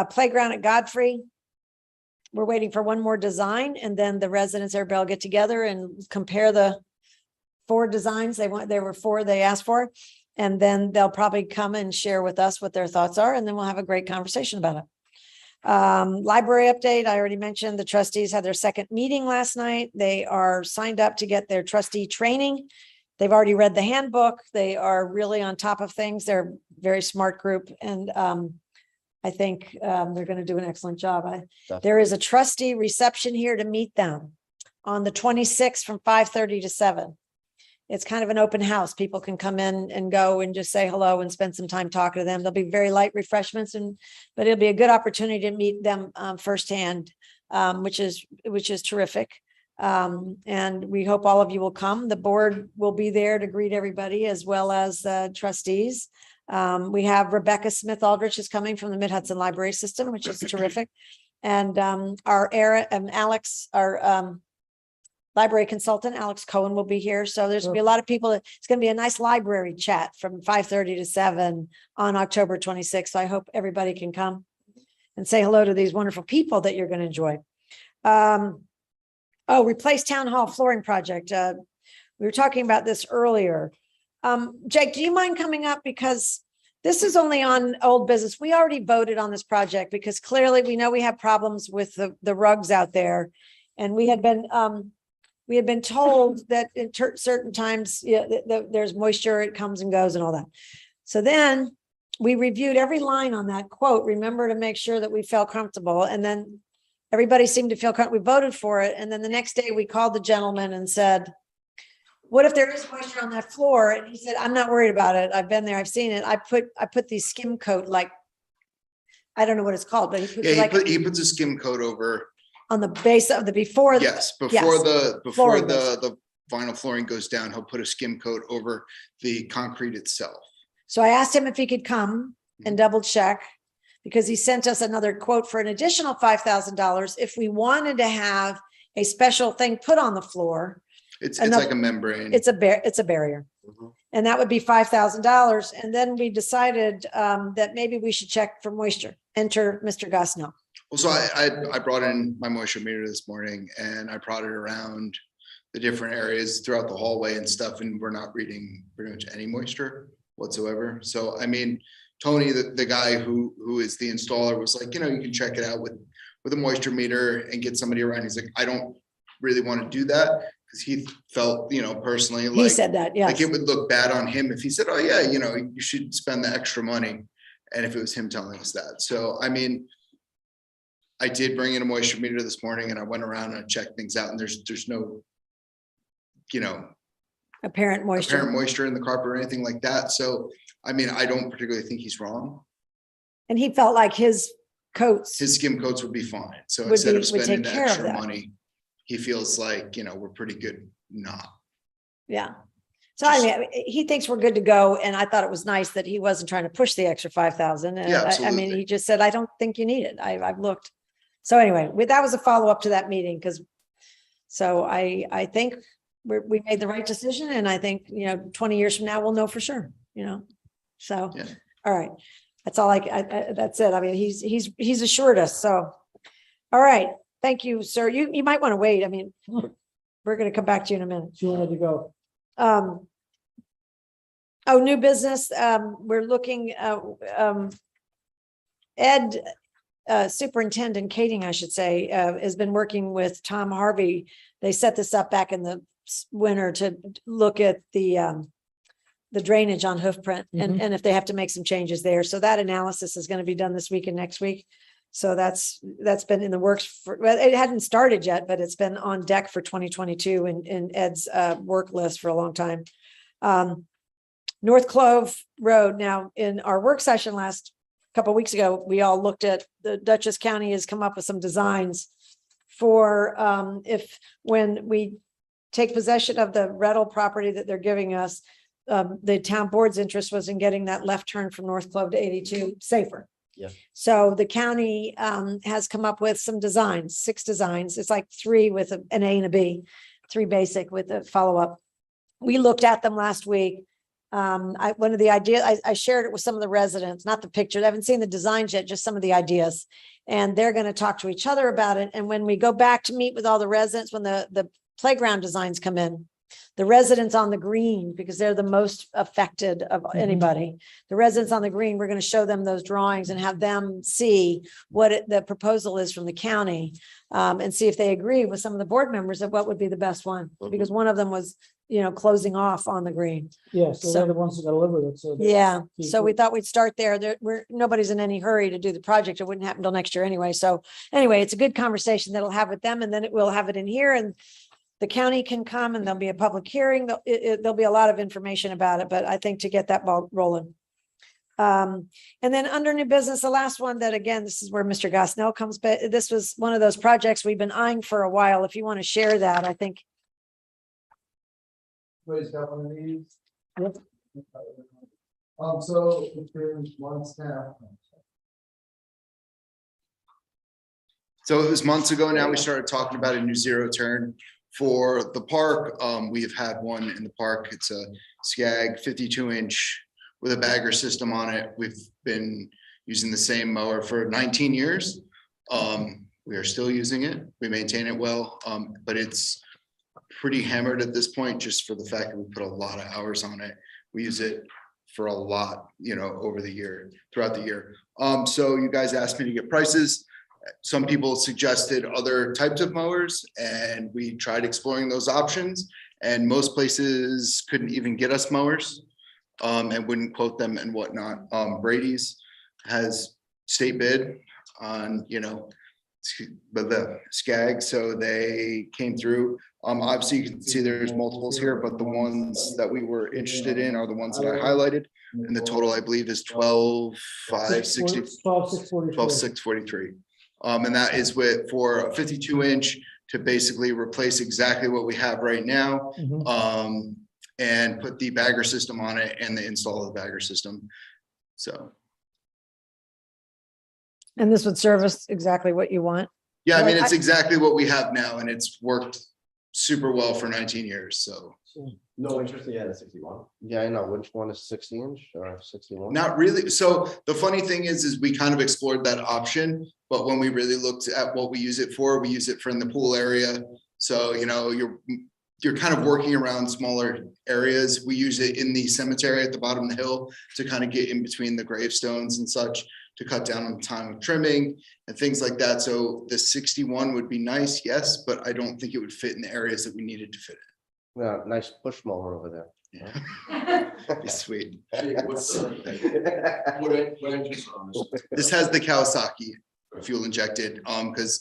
Playground at Godfrey. We're waiting for one more design, and then the residents, everybody will get together and compare the 4 designs there were 4 they asked for. And then they'll probably come and share with us what their thoughts are, and then we'll have a great conversation about it. Library update, I already mentioned the trustees had their second meeting last night. They are signed up to get their trustee training. They've already read the handbook. They are really on top of things. They're a very smart group, and I think they're going to do an excellent job. There is a trustee reception here to meet them on the 26th from 5:30 to 7. It's kind of an open house. People can come in and go and just say hello and spend some time talking to them. There'll be very light refreshments, but it'll be a good opportunity to meet them firsthand, which is terrific. And we hope all of you will come. The board will be there to greet everybody as well as the trustees. We have Rebecca Smith Aldrich is coming from the Mid-Hudson Library System, which is terrific. And Alex, our library consultant, Alex Cohen, will be here. So there's gonna be a lot of people. It's going to be a nice library chat from 5:30 to 7 on October 26th. So I hope everybody can come and say hello to these wonderful people that you're going to enjoy. Replace town hall flooring project. We were talking about this earlier. Jake, do you mind coming up? Because this is only on old business. We already voted on this project because clearly we know we have problems with the rugs out there. And we had been told that in certain times, there's moisture, it comes and goes and all that. So then we reviewed every line on that quote, remember, to make sure that we felt comfortable. And then everybody seemed to feel comfortable. We voted for it. And then the next day we called the gentleman and said, what if there is moisture on that floor? And he said, I'm not worried about it. I've been there. I've seen it. I put these skim coat, like, I don't know what it's called, but he puts a skim coat over on the base of the before. Yes, before the vinyl flooring goes down, he'll put a skim coat over the concrete itself. So I asked him if he could come and double check, because he sent us another quote for an additional $5,000 if we wanted to have a special thing put on the floor. It's Another- like a membrane. It's a barrier. Mhm. And that would be $5,000. And then we decided that maybe we should check for moisture. Enter Mr. Gosnell. Well, so I brought in my moisture meter this morning and I prodded around the different areas throughout the hallway and stuff, and we're not reading pretty much any moisture whatsoever. So, I mean, Tony, the guy who is the installer, was like, you know, you can check it out with a moisture meter and get somebody around. He's like, I don't really want to do that, because he felt, you know, personally, He like, said that, yes. like it would look bad on him if he said, oh yeah, you know, you should spend the extra money. And if it was him telling us that. So, I mean, I did bring in a moisture meter this morning and I went around and I checked things out, and there's no, you know, Apparent moisture. apparent moisture in the carpet or anything like that. So, I mean, I don't particularly think he's wrong. And he felt like his coats. His skim coats would be fine. So Would instead be- of would spending take the care of extra that. money, he feels like, you know, we're pretty good not. Yeah. So I mean, he thinks we're good to go. And I thought it was nice that he wasn't trying to push the extra 5,000. And Yeah, I mean, absolutely. he just said, I don't think you need it. I've looked. So anyway, that was a follow-up to that meeting, because so I think we made the right decision. And I think, you know, 20 years from now, we'll know for sure, you know? So, Yeah. all right. That's all that's it. I mean, he's assured us. So, all right. Thank you, sir. You might want to wait. I mean, we're going to come back to you in a minute. She wanted to go. Oh, new business. We're looking, Ed, Superintendent Kading, I should say, has been working with Tom Harvey. They set this up back in the winter to look at the drainage on Hoofprint and if they have to make some changes there. So that analysis is going to be done this week and next week. So that's been in the works well, it hadn't started yet, but it's been on deck for 2022 in Ed's work list for a long time. North Clove Road. Now, in our work session last couple of weeks ago, we all looked at the Dutchess County has come up with some designs for if when we take possession of the rental property that they're giving us, the town board's interest was in getting that left turn from North Clove to 82 safer. Yeah. So the county has come up with some designs, 6 designs. It's like 3 with an A and a B, 3 basic with a follow-up. We looked at them last week. One of the ideas, I shared it with some of the residents, not the pictures. I haven't seen the designs yet, just some of the ideas. And they're going to talk to each other about it. And when we go back to meet with all the residents, when the playground designs come in, the residents on the green, because they're the most affected of anybody, the residents on the green, we're going to show them those drawings and have them see what the proposal is from the county, and see if they agree with some of the board members of what would be the best one, because one of them was, you know, closing off on the green. Yeah, so So- they're the ones that gotta live with it, so. Yeah, Keep so we it. thought we'd start there. Nobody's in any hurry to do the project. It wouldn't happen until next year anyway. So anyway, it's a good conversation that we'll have with them, and then we'll have it in here, and the county can come and there'll be a public hearing. There'll be a lot of information about it, but I think to get that ball rolling. And then under new business, the last one that, again, this is where Mr. Gosnell comes, but this was one of those projects we've been eyeing for a while. If you want to share that, I think. Everybody's got one of these? Yep. So it's been months now. So it was months ago now, we started talking about a new zero turn for the park. We have had one in the park. It's a Skag 52-inch with a bagger system on it. We've been using the same mower for 19 years. We are still using it. We maintain it well, but it's pretty hammered at this point, just for the fact that we put a lot of hours on it. We use it for a lot, you know, over the year, throughout the year. So you guys asked me to get prices. Some people suggested other types of mowers, and we tried exploring those options, and most places couldn't even get us mowers, and wouldn't quote them and whatnot. Brady's has state bid on, you know, but the Skag, so they came through. Obviously you can see there's multiples here, but the ones that we were interested in are the ones that I highlighted. And the total, I believe, is 12,560, 12,643. 12,643. And that is for a 52-inch to basically replace exactly what we have right now. Mhm. and put the bagger system on it and the install of the bagger system. So, And this would service exactly what you want. yeah, I mean, Well, it's exactly what we have now and it's worked super well for 19 years. So No interest in a 61. Yeah, I know. Which one is 60 inch or 61? not really. So the funny thing is we kind of explored that option, but when we really looked at what we use it for in the pool area. So, you know, you're kind of working around smaller areas. We use it in the cemetery at the bottom of the hill to kind of get in between the gravestones and such, to cut down on the time of trimming and things like that. So the 61 would be nice, yes, but I don't think it would fit in the areas that we needed to fit Yeah, nice push mower over there. in. Yeah. Be sweet. This has the Kawasaki fuel injected, because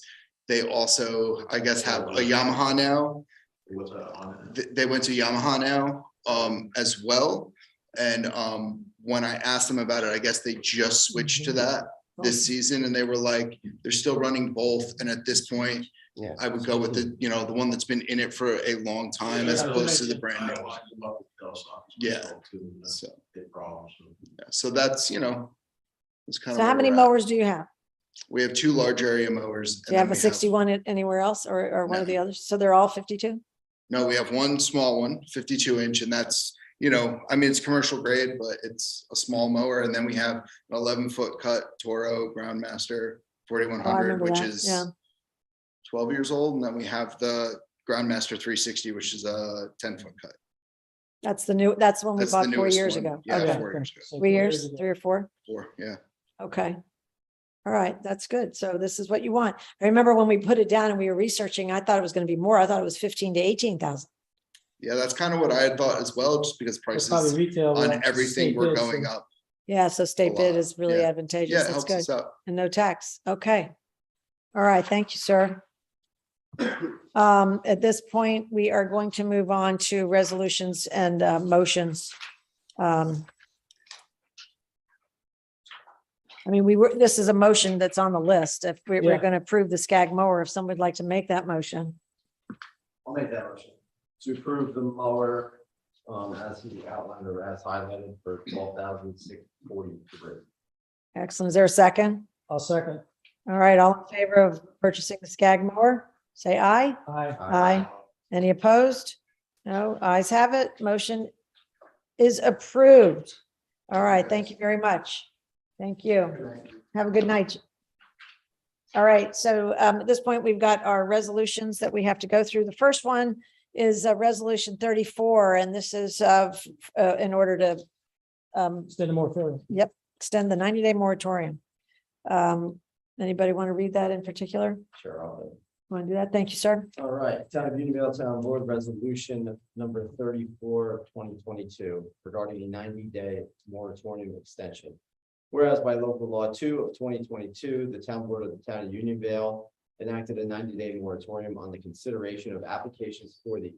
they also, I guess, have a Yamaha now. They went to Yamaha now, as well. And when I asked them about it, I guess they just switched to that this season, and they were like, they're still running both. And at this point, Yeah. I would go with the one that's been in it for a long time as opposed to the brand new one. Yeah. So, yeah, so that's, it's kind of. So how where many we're at. mowers do you have? We have 2 large area mowers. Do you have a 61 anywhere else or one of the others? So they're all 52? No, we have one small one, 52 inch, and that's, I mean, it's commercial grade, but it's a small mower. And then we have an 11-foot cut Toro Groundmaster 4100, remember which that, is yeah. 12 years old. And then we have the Groundmaster 360, which is a 10-foot cut. That's the one we That's the bought 4 newest years one. ago. Yeah, Okay. 4 years ago. 3 years, 3 or 4? 4, yeah. Okay. All right, that's good. So this is what you want. I remember when we put it down and we were researching, I thought it was going to be more. I thought it was 15 to 18,000. Yeah, that's kind of what I had thought as well, just because That's probably prices retail. on everything state were bid, so- going up. Yeah, so state bid lot, is really yeah. advantageous. Yeah, it That's helps good. us out. And no tax. Okay. All right, thank you, sir. At this point, we are going to move on to resolutions and motions. I mean, this is a motion that's on the list. If we're Yeah. going to approve the SCAG mower, if someone would like to make that motion. I'll make that motion. To approve the mower, as he outlined or as highlighted for 12,643. Excellent. Is there a second? I'll second. All right, all in favor of purchasing the SCAG mower, say aye. Aye. Aye. Any opposed? No, ayes have it. Motion is approved. All right, thank you very much. Thank you. Have a good night. All right, so at this point, we've got our resolutions that we have to go through. The first one is Resolution 34, and this is in order to Extend the moratorium. extend the 90-day moratorium. Anybody want to read that in particular? Sure, I'll do it. Want to do that? Thank you, sir. All right, Town of Unionville Town Board Resolution number 34 of 2022 regarding a 90-day moratorium extension. Whereas by local law 2 of 2022, the Town Board of the Town of Unionville enacted a 90-day moratorium on the consideration of applications for the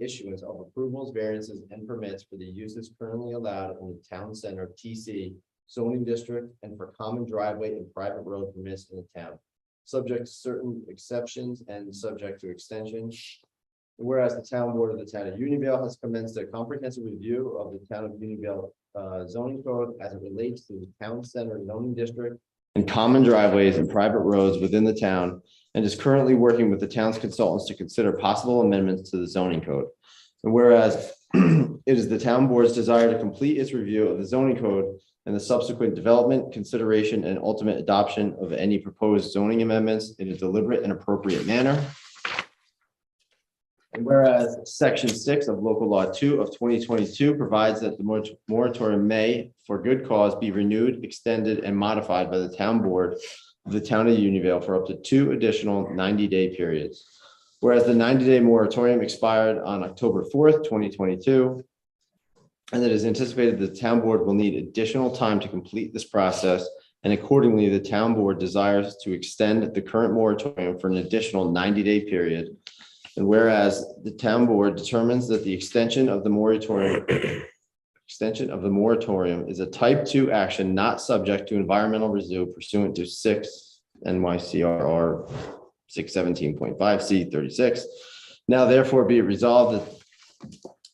issuance of approvals, variances, and permits for the uses currently allowed in the Town Center TC zoning district and for common driveway and private road permits in the town, subject to certain exceptions and subject to extension. Whereas the Town Board of the Town of Unionville has commenced a comprehensive review of the Town of Unionville zoning code as it relates to the Town Center zoning district and common driveways and private roads within the town, and is currently working with the town's consultants to consider possible amendments to the zoning code. And whereas it is the town board's desire to complete its review of the zoning code and the subsequent development, consideration, and ultimate adoption of any proposed zoning amendments in a deliberate and appropriate manner. And whereas Section 6 of Local Law 2 of 2022 provides that the moratorium may, for good cause, be renewed, extended, and modified by the town board of the Town of Unionville for up to 2 additional 90-day periods. Whereas the 90-day moratorium expired on October 4th, 2022, and it is anticipated the town board will need additional time to complete this process, and accordingly, the town board desires to extend the current moratorium for an additional 90-day period. And whereas the town board determines that the extension of the moratorium is a type 2 action not subject to environmental review pursuant to 6 NYCRR 617.5 C 36. Now therefore be it resolved that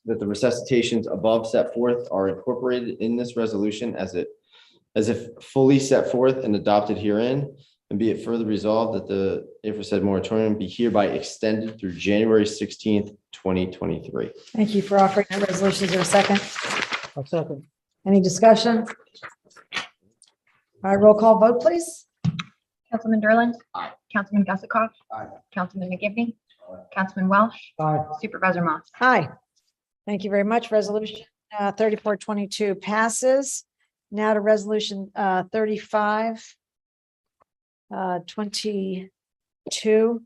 that the resuscitations above set forth are incorporated in this resolution as if fully set forth and adopted herein. And be it further resolved that the aforesaid moratorium be hereby extended through January 16th, 2023. Thank you for offering that resolution. Is there a second? I'll second. Any discussion? All right, roll call vote, please. Councilman Derland. Aye. Councilman Gussakoff. Aye. Councilman McGivney. Councilman Welsh. Aye. Supervisor Moss. Aye. Thank you very much. Resolution 3422 passes. Now to resolution 3522.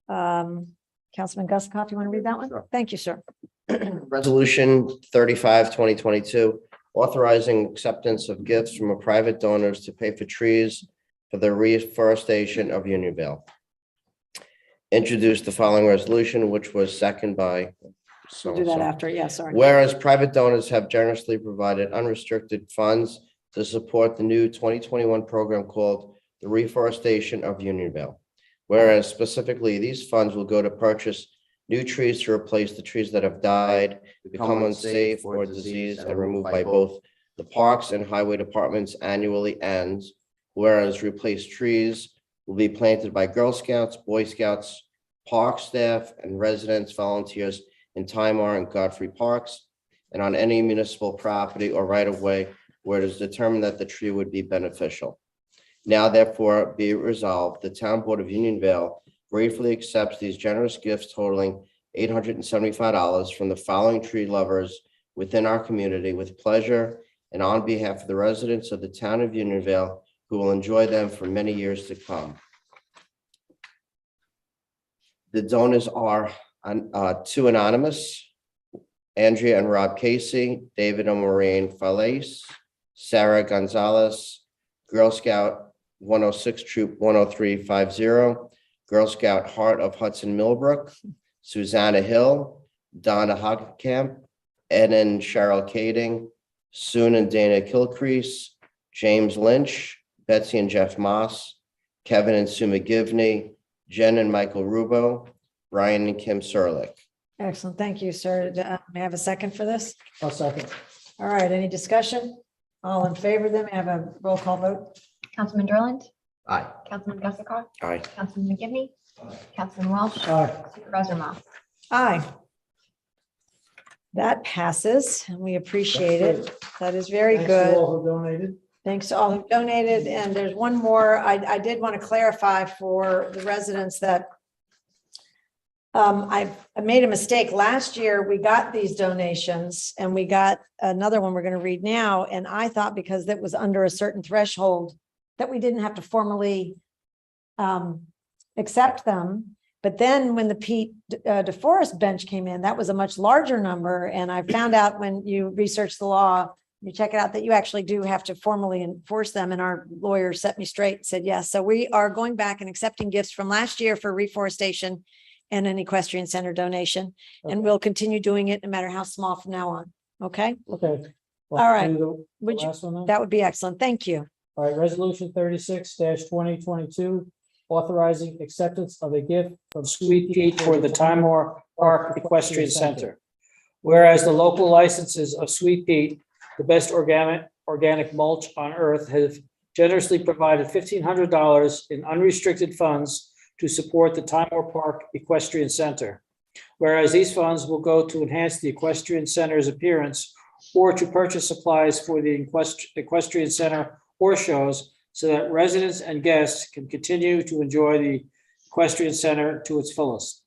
Councilman Gussakoff, you want to read that one? Sure. Thank you, sir. Resolution 35, 2022, authorizing acceptance of gifts from a private donors to pay for trees for the reforestation of Unionville. Introduced the following resolution, which was seconded by. We'll do that after. Yeah, sorry. Whereas private donors have generously provided unrestricted funds to support the new 2021 program called the Reforestation of Unionville. Whereas specifically, these funds will go to purchase new trees to replace the trees that have died, become unsafe or diseased, and removed by both the parks and highway departments annually. And whereas replaced trees will be planted by Girl Scouts, Boy Scouts, park staff, and residents, volunteers in Timar and Godfrey parks, and on any municipal property or right of way where it is determined that the tree would be beneficial. Now therefore be it resolved, the Town Board of Unionville gratefully accepts these generous gifts totaling $875 from the following tree lovers within our community with pleasure and on behalf of the residents of the Town of Unionville who will enjoy them for many years to come. The donors are two anonymous, Andrea and Rob Casey, David and Maureen Falaise, Sarah Gonzalez, Girl Scout 106 Troop 10350, Girl Scout Heart of Hudson Millbrook, Susanna Hill, Donna Hogkamp, Ed and Cheryl Kading, Soon and Dana Kilcrease, James Lynch, Betsy and Jeff Moss, Kevin and Sue McGivney, Jen and Michael Rubo, Brian and Kim Serlich. Excellent. Thank you, sir. May I have a second for this? I'll second. All right, any discussion? All in favor, then may I have a roll call vote? Councilman Derland. Aye. Councilman Gussakoff. Aye. Councilman McGivney. Councilman Welsh. Aye. Supervisor Moss. Aye. That passes and we appreciate it. That is very Thanks to good. all who donated. Thanks to all who donated. And there's one more. I did want to clarify for the residents that I made a mistake. Last year, we got these donations and we got another one we're going to read now. And I thought because that was under a certain threshold that we didn't have to formally accept them. But then when the Pete DeForest bench came in, that was a much larger number. And I found out when you research the law, you check it out, that you actually do have to formally enforce them. And our lawyer set me straight and said, yes. So we are going back and accepting gifts from last year for reforestation and an equestrian center donation. And we'll continue doing it no matter how small from now on. Okay, Okay. All right. Do the Would you- last one then? that would be excellent. Thank you. All right, resolution 36-2022, authorizing acceptance of a gift from Sweet Pete for the Timor Park Equestrian Center. Whereas the local licenses of Sweet Pete, the best organic mulch on earth, have generously provided $1,500 in unrestricted funds to support the Timor Park Equestrian Center. Whereas these funds will go to enhance the equestrian center's appearance or to purchase supplies for the equestrian center or shows so that residents and guests can continue to enjoy the equestrian center to its fullest.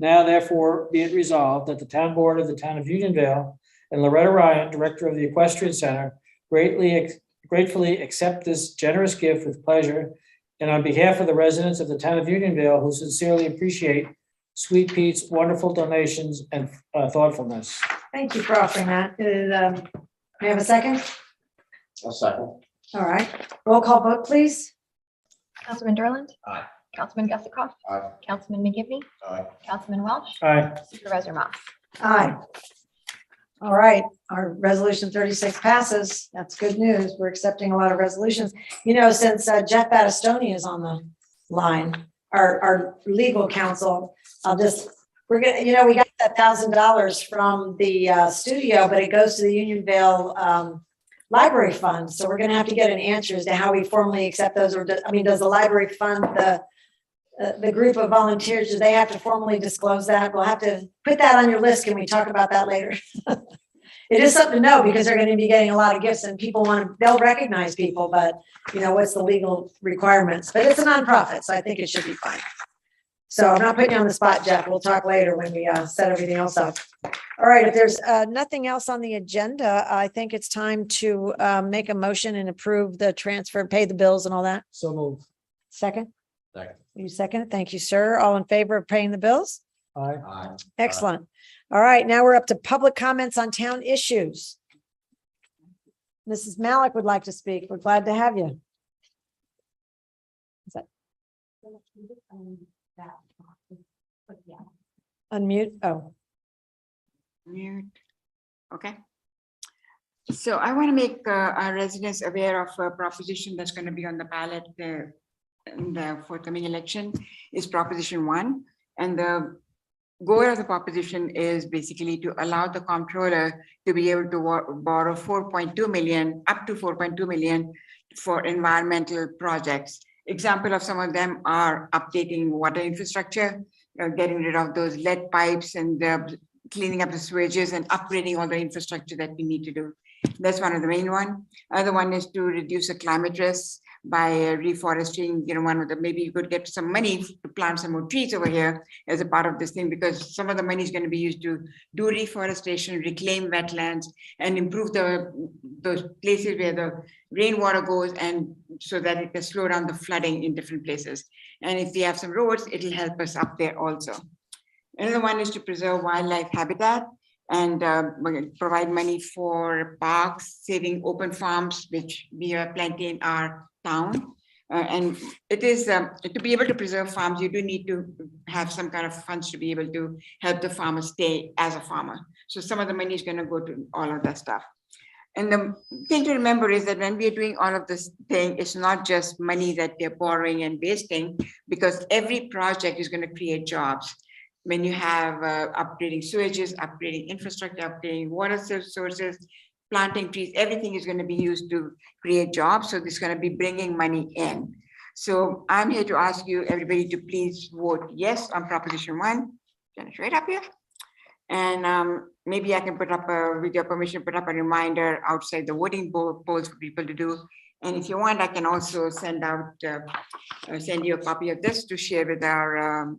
Now therefore be it resolved that the town board of the town of Unionville and Loretta Ryan, director of the equestrian center, gratefully accept this generous gift with pleasure. And on behalf of the residents of the town of Unionville who sincerely appreciate Sweet Pete's wonderful donations and thoughtfulness. Thank you for offering that. May I have a second? A second. All right, roll call vote, please. Councilman Derland. Aye. Councilman Gussakoff. Aye. Councilman McGivney. Aye. Councilman Welsh. Aye. Supervisor Moss. Aye. All right, our resolution 36 passes. That's good news. We're accepting a lot of resolutions. You know, since Jeff Battistoni is on the line, our legal counsel, we're gonna, we got that $1,000 from the studio, but it goes to the Unionville Library Fund. So we're gonna have to get an answer as to how we formally accept those, or, does the library fund the group of volunteers, do they have to formally disclose that? We'll have to put that on your list. Can we talk about that later? It is something to know because they're going to be getting a lot of gifts and people they'll recognize people, but what's the legal requirements? But it's a nonprofit, so I think it should be fine. So I'm not putting you on the spot, Jeff. We'll talk later when we set everything else up. All right, if there's nothing else on the agenda, I think it's time to make a motion and approve the transfer, pay the bills and all that. So moved. Second? Second. You second it? Thank you, sir. All in favor of paying the bills? Aye. Excellent. All right, now we're up to public comments on town issues. Mrs. Malik would like to speak. We're glad to have you. Is that But yeah. unmute? Oh, Mute. Okay. So I want to make our residents aware of a proposition that's going to be on the ballot in the forthcoming election is Proposition 1. And the goal of the proposition is basically to allow the comptroller to be able to borrow 4.2 million, up to 4.2 million for environmental projects. Example of some of them are updating water infrastructure, getting rid of those lead pipes and cleaning up the sewages and upgrading all the infrastructure that we need to do. That's one of the main one. Other one is to reduce the climate risk by reforesting, maybe you could get some money to plant some more trees over here as a part of this thing, because some of the money is going to be used to do reforestation, reclaim wetlands, and improve those places where the rainwater goes, and so that it can slow down the flooding in different places. And if we have some roads, it'll help us up there also. Another one is to preserve wildlife habitat and provide money for parks, saving open farms, which we have plenty in our town. And it is to be able to preserve farms, you do need to have some kind of funds to be able to help the farmer stay as a farmer. So some of the money is going to go to all of that stuff. And the thing to remember is that when we are doing all of this thing, it's not just money that they're borrowing and wasting, because every project is going to create jobs. When you have upgrading sewages, upgrading infrastructure, upgrading water sources, planting trees, everything is going to be used to create jobs. So this is going to be bringing money in. So I'm here to ask you, everybody, to please vote yes on Proposition 1. It's right up here. And maybe I can put up with your permission, put up a reminder outside the voting polls for people to do. And if you want, I can also send you a copy of this to share with our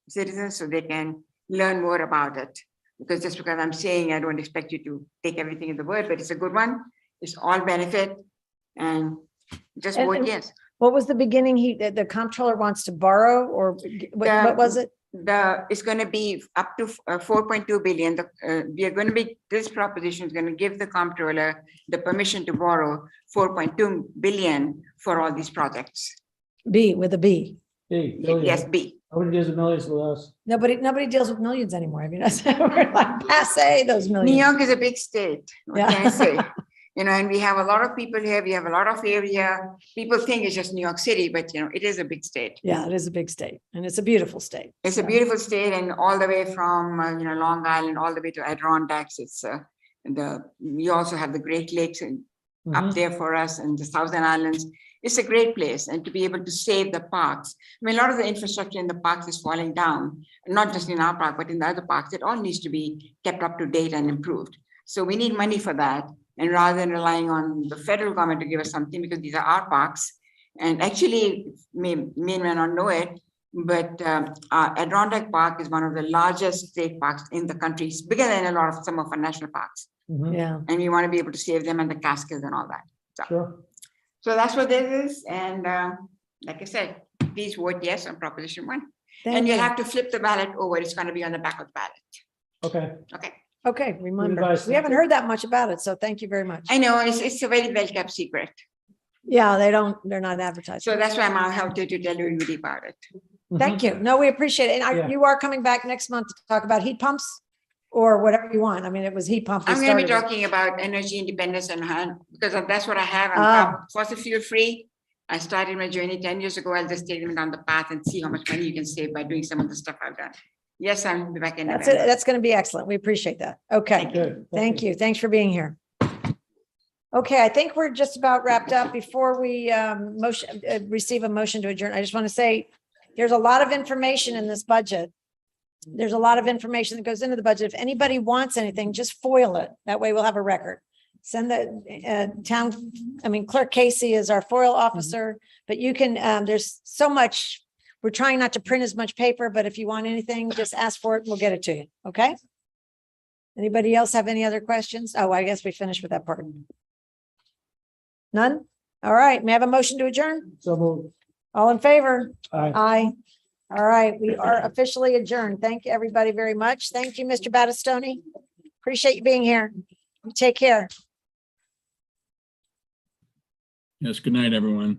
citizens so they can learn more about it. Because just because I'm saying, I don't expect you to take everything in the word, but it's a good one. It's all benefit, and just vote yes. What was the beginning? The comptroller wants to borrow, or what was it? It's going to be up to 4.2 billion. We are going to be, this proposition is going to give the comptroller the permission to borrow 4.2 billion for all these projects. B with a B. B. Yes, B. Nobody deals with millions with us. Nobody deals with millions anymore. I mean, we're like passe those millions. New York is a big state. What can I say? And we have a lot of people here. We have a lot of area. People think it's just New York City, but it is a big state. Yeah, it is a big state, and it's a beautiful state. It's a beautiful state, and all the way from Long Island all the way to Adirondacks. It's we also have the Great Lakes up there for us, and the Southern Islands. It's a great place, and to be able to save the parks. I mean, a lot of the infrastructure in the parks is falling down, not just in our park, but in the other parks. It all needs to be kept up to date and improved. So we need money for that. And rather than relying on the federal government to give us something, because these are our parks, and actually, may not know it, but Adirondack Park is one of the largest state parks in the country. It's bigger than some of our national parks. Yeah. And we want to be able to save them and the Catskills and all that. Sure. So that's what this is. And like I said, please vote yes on Proposition 1. And you have to flip the ballot over. It's going to be on the back of the ballot. Okay. Okay. Okay, remember, we haven't heard that much about it, so thank you very much. I know, it's a very well-kept secret. Yeah, they're not advertising. So that's why I'm out here to tell everybody about it. Thank you. No, we appreciate it. And you are coming back next month to talk about heat pumps or whatever you want. I mean, it was heat pump. I'm going to be talking about energy independence and because that's what I have. I'm fossil fuel free. I started my journey 10 years ago. I'll just take them down the path and see how much money you can save by doing some of the stuff I've done. Yes, I'll be back in That's it. November. That's going to be excellent. We appreciate that. Okay. Good. Thank you. Thanks for being here. Okay, I think we're just about wrapped up. Before we receive a motion to adjourn, I just want to say there's a lot of information in this budget. There's a lot of information that goes into the budget. If anybody wants anything, just foil it. That way we'll have a record. Send the Clerk Casey is our foil officer, but you can, there's so much. We're trying not to print as much paper, but if you want anything, just ask for it. We'll get it to you. Okay? Anybody else have any other questions? Oh, I guess we finished with that part. None? All right. May I have a motion to adjourn? So moved. All in favor? Aye. Aye. All right. We are officially adjourned. Thank you, everybody, very much. Thank you, Mr. Battistoni. Appreciate you being here. Take care. Yes, good night, everyone.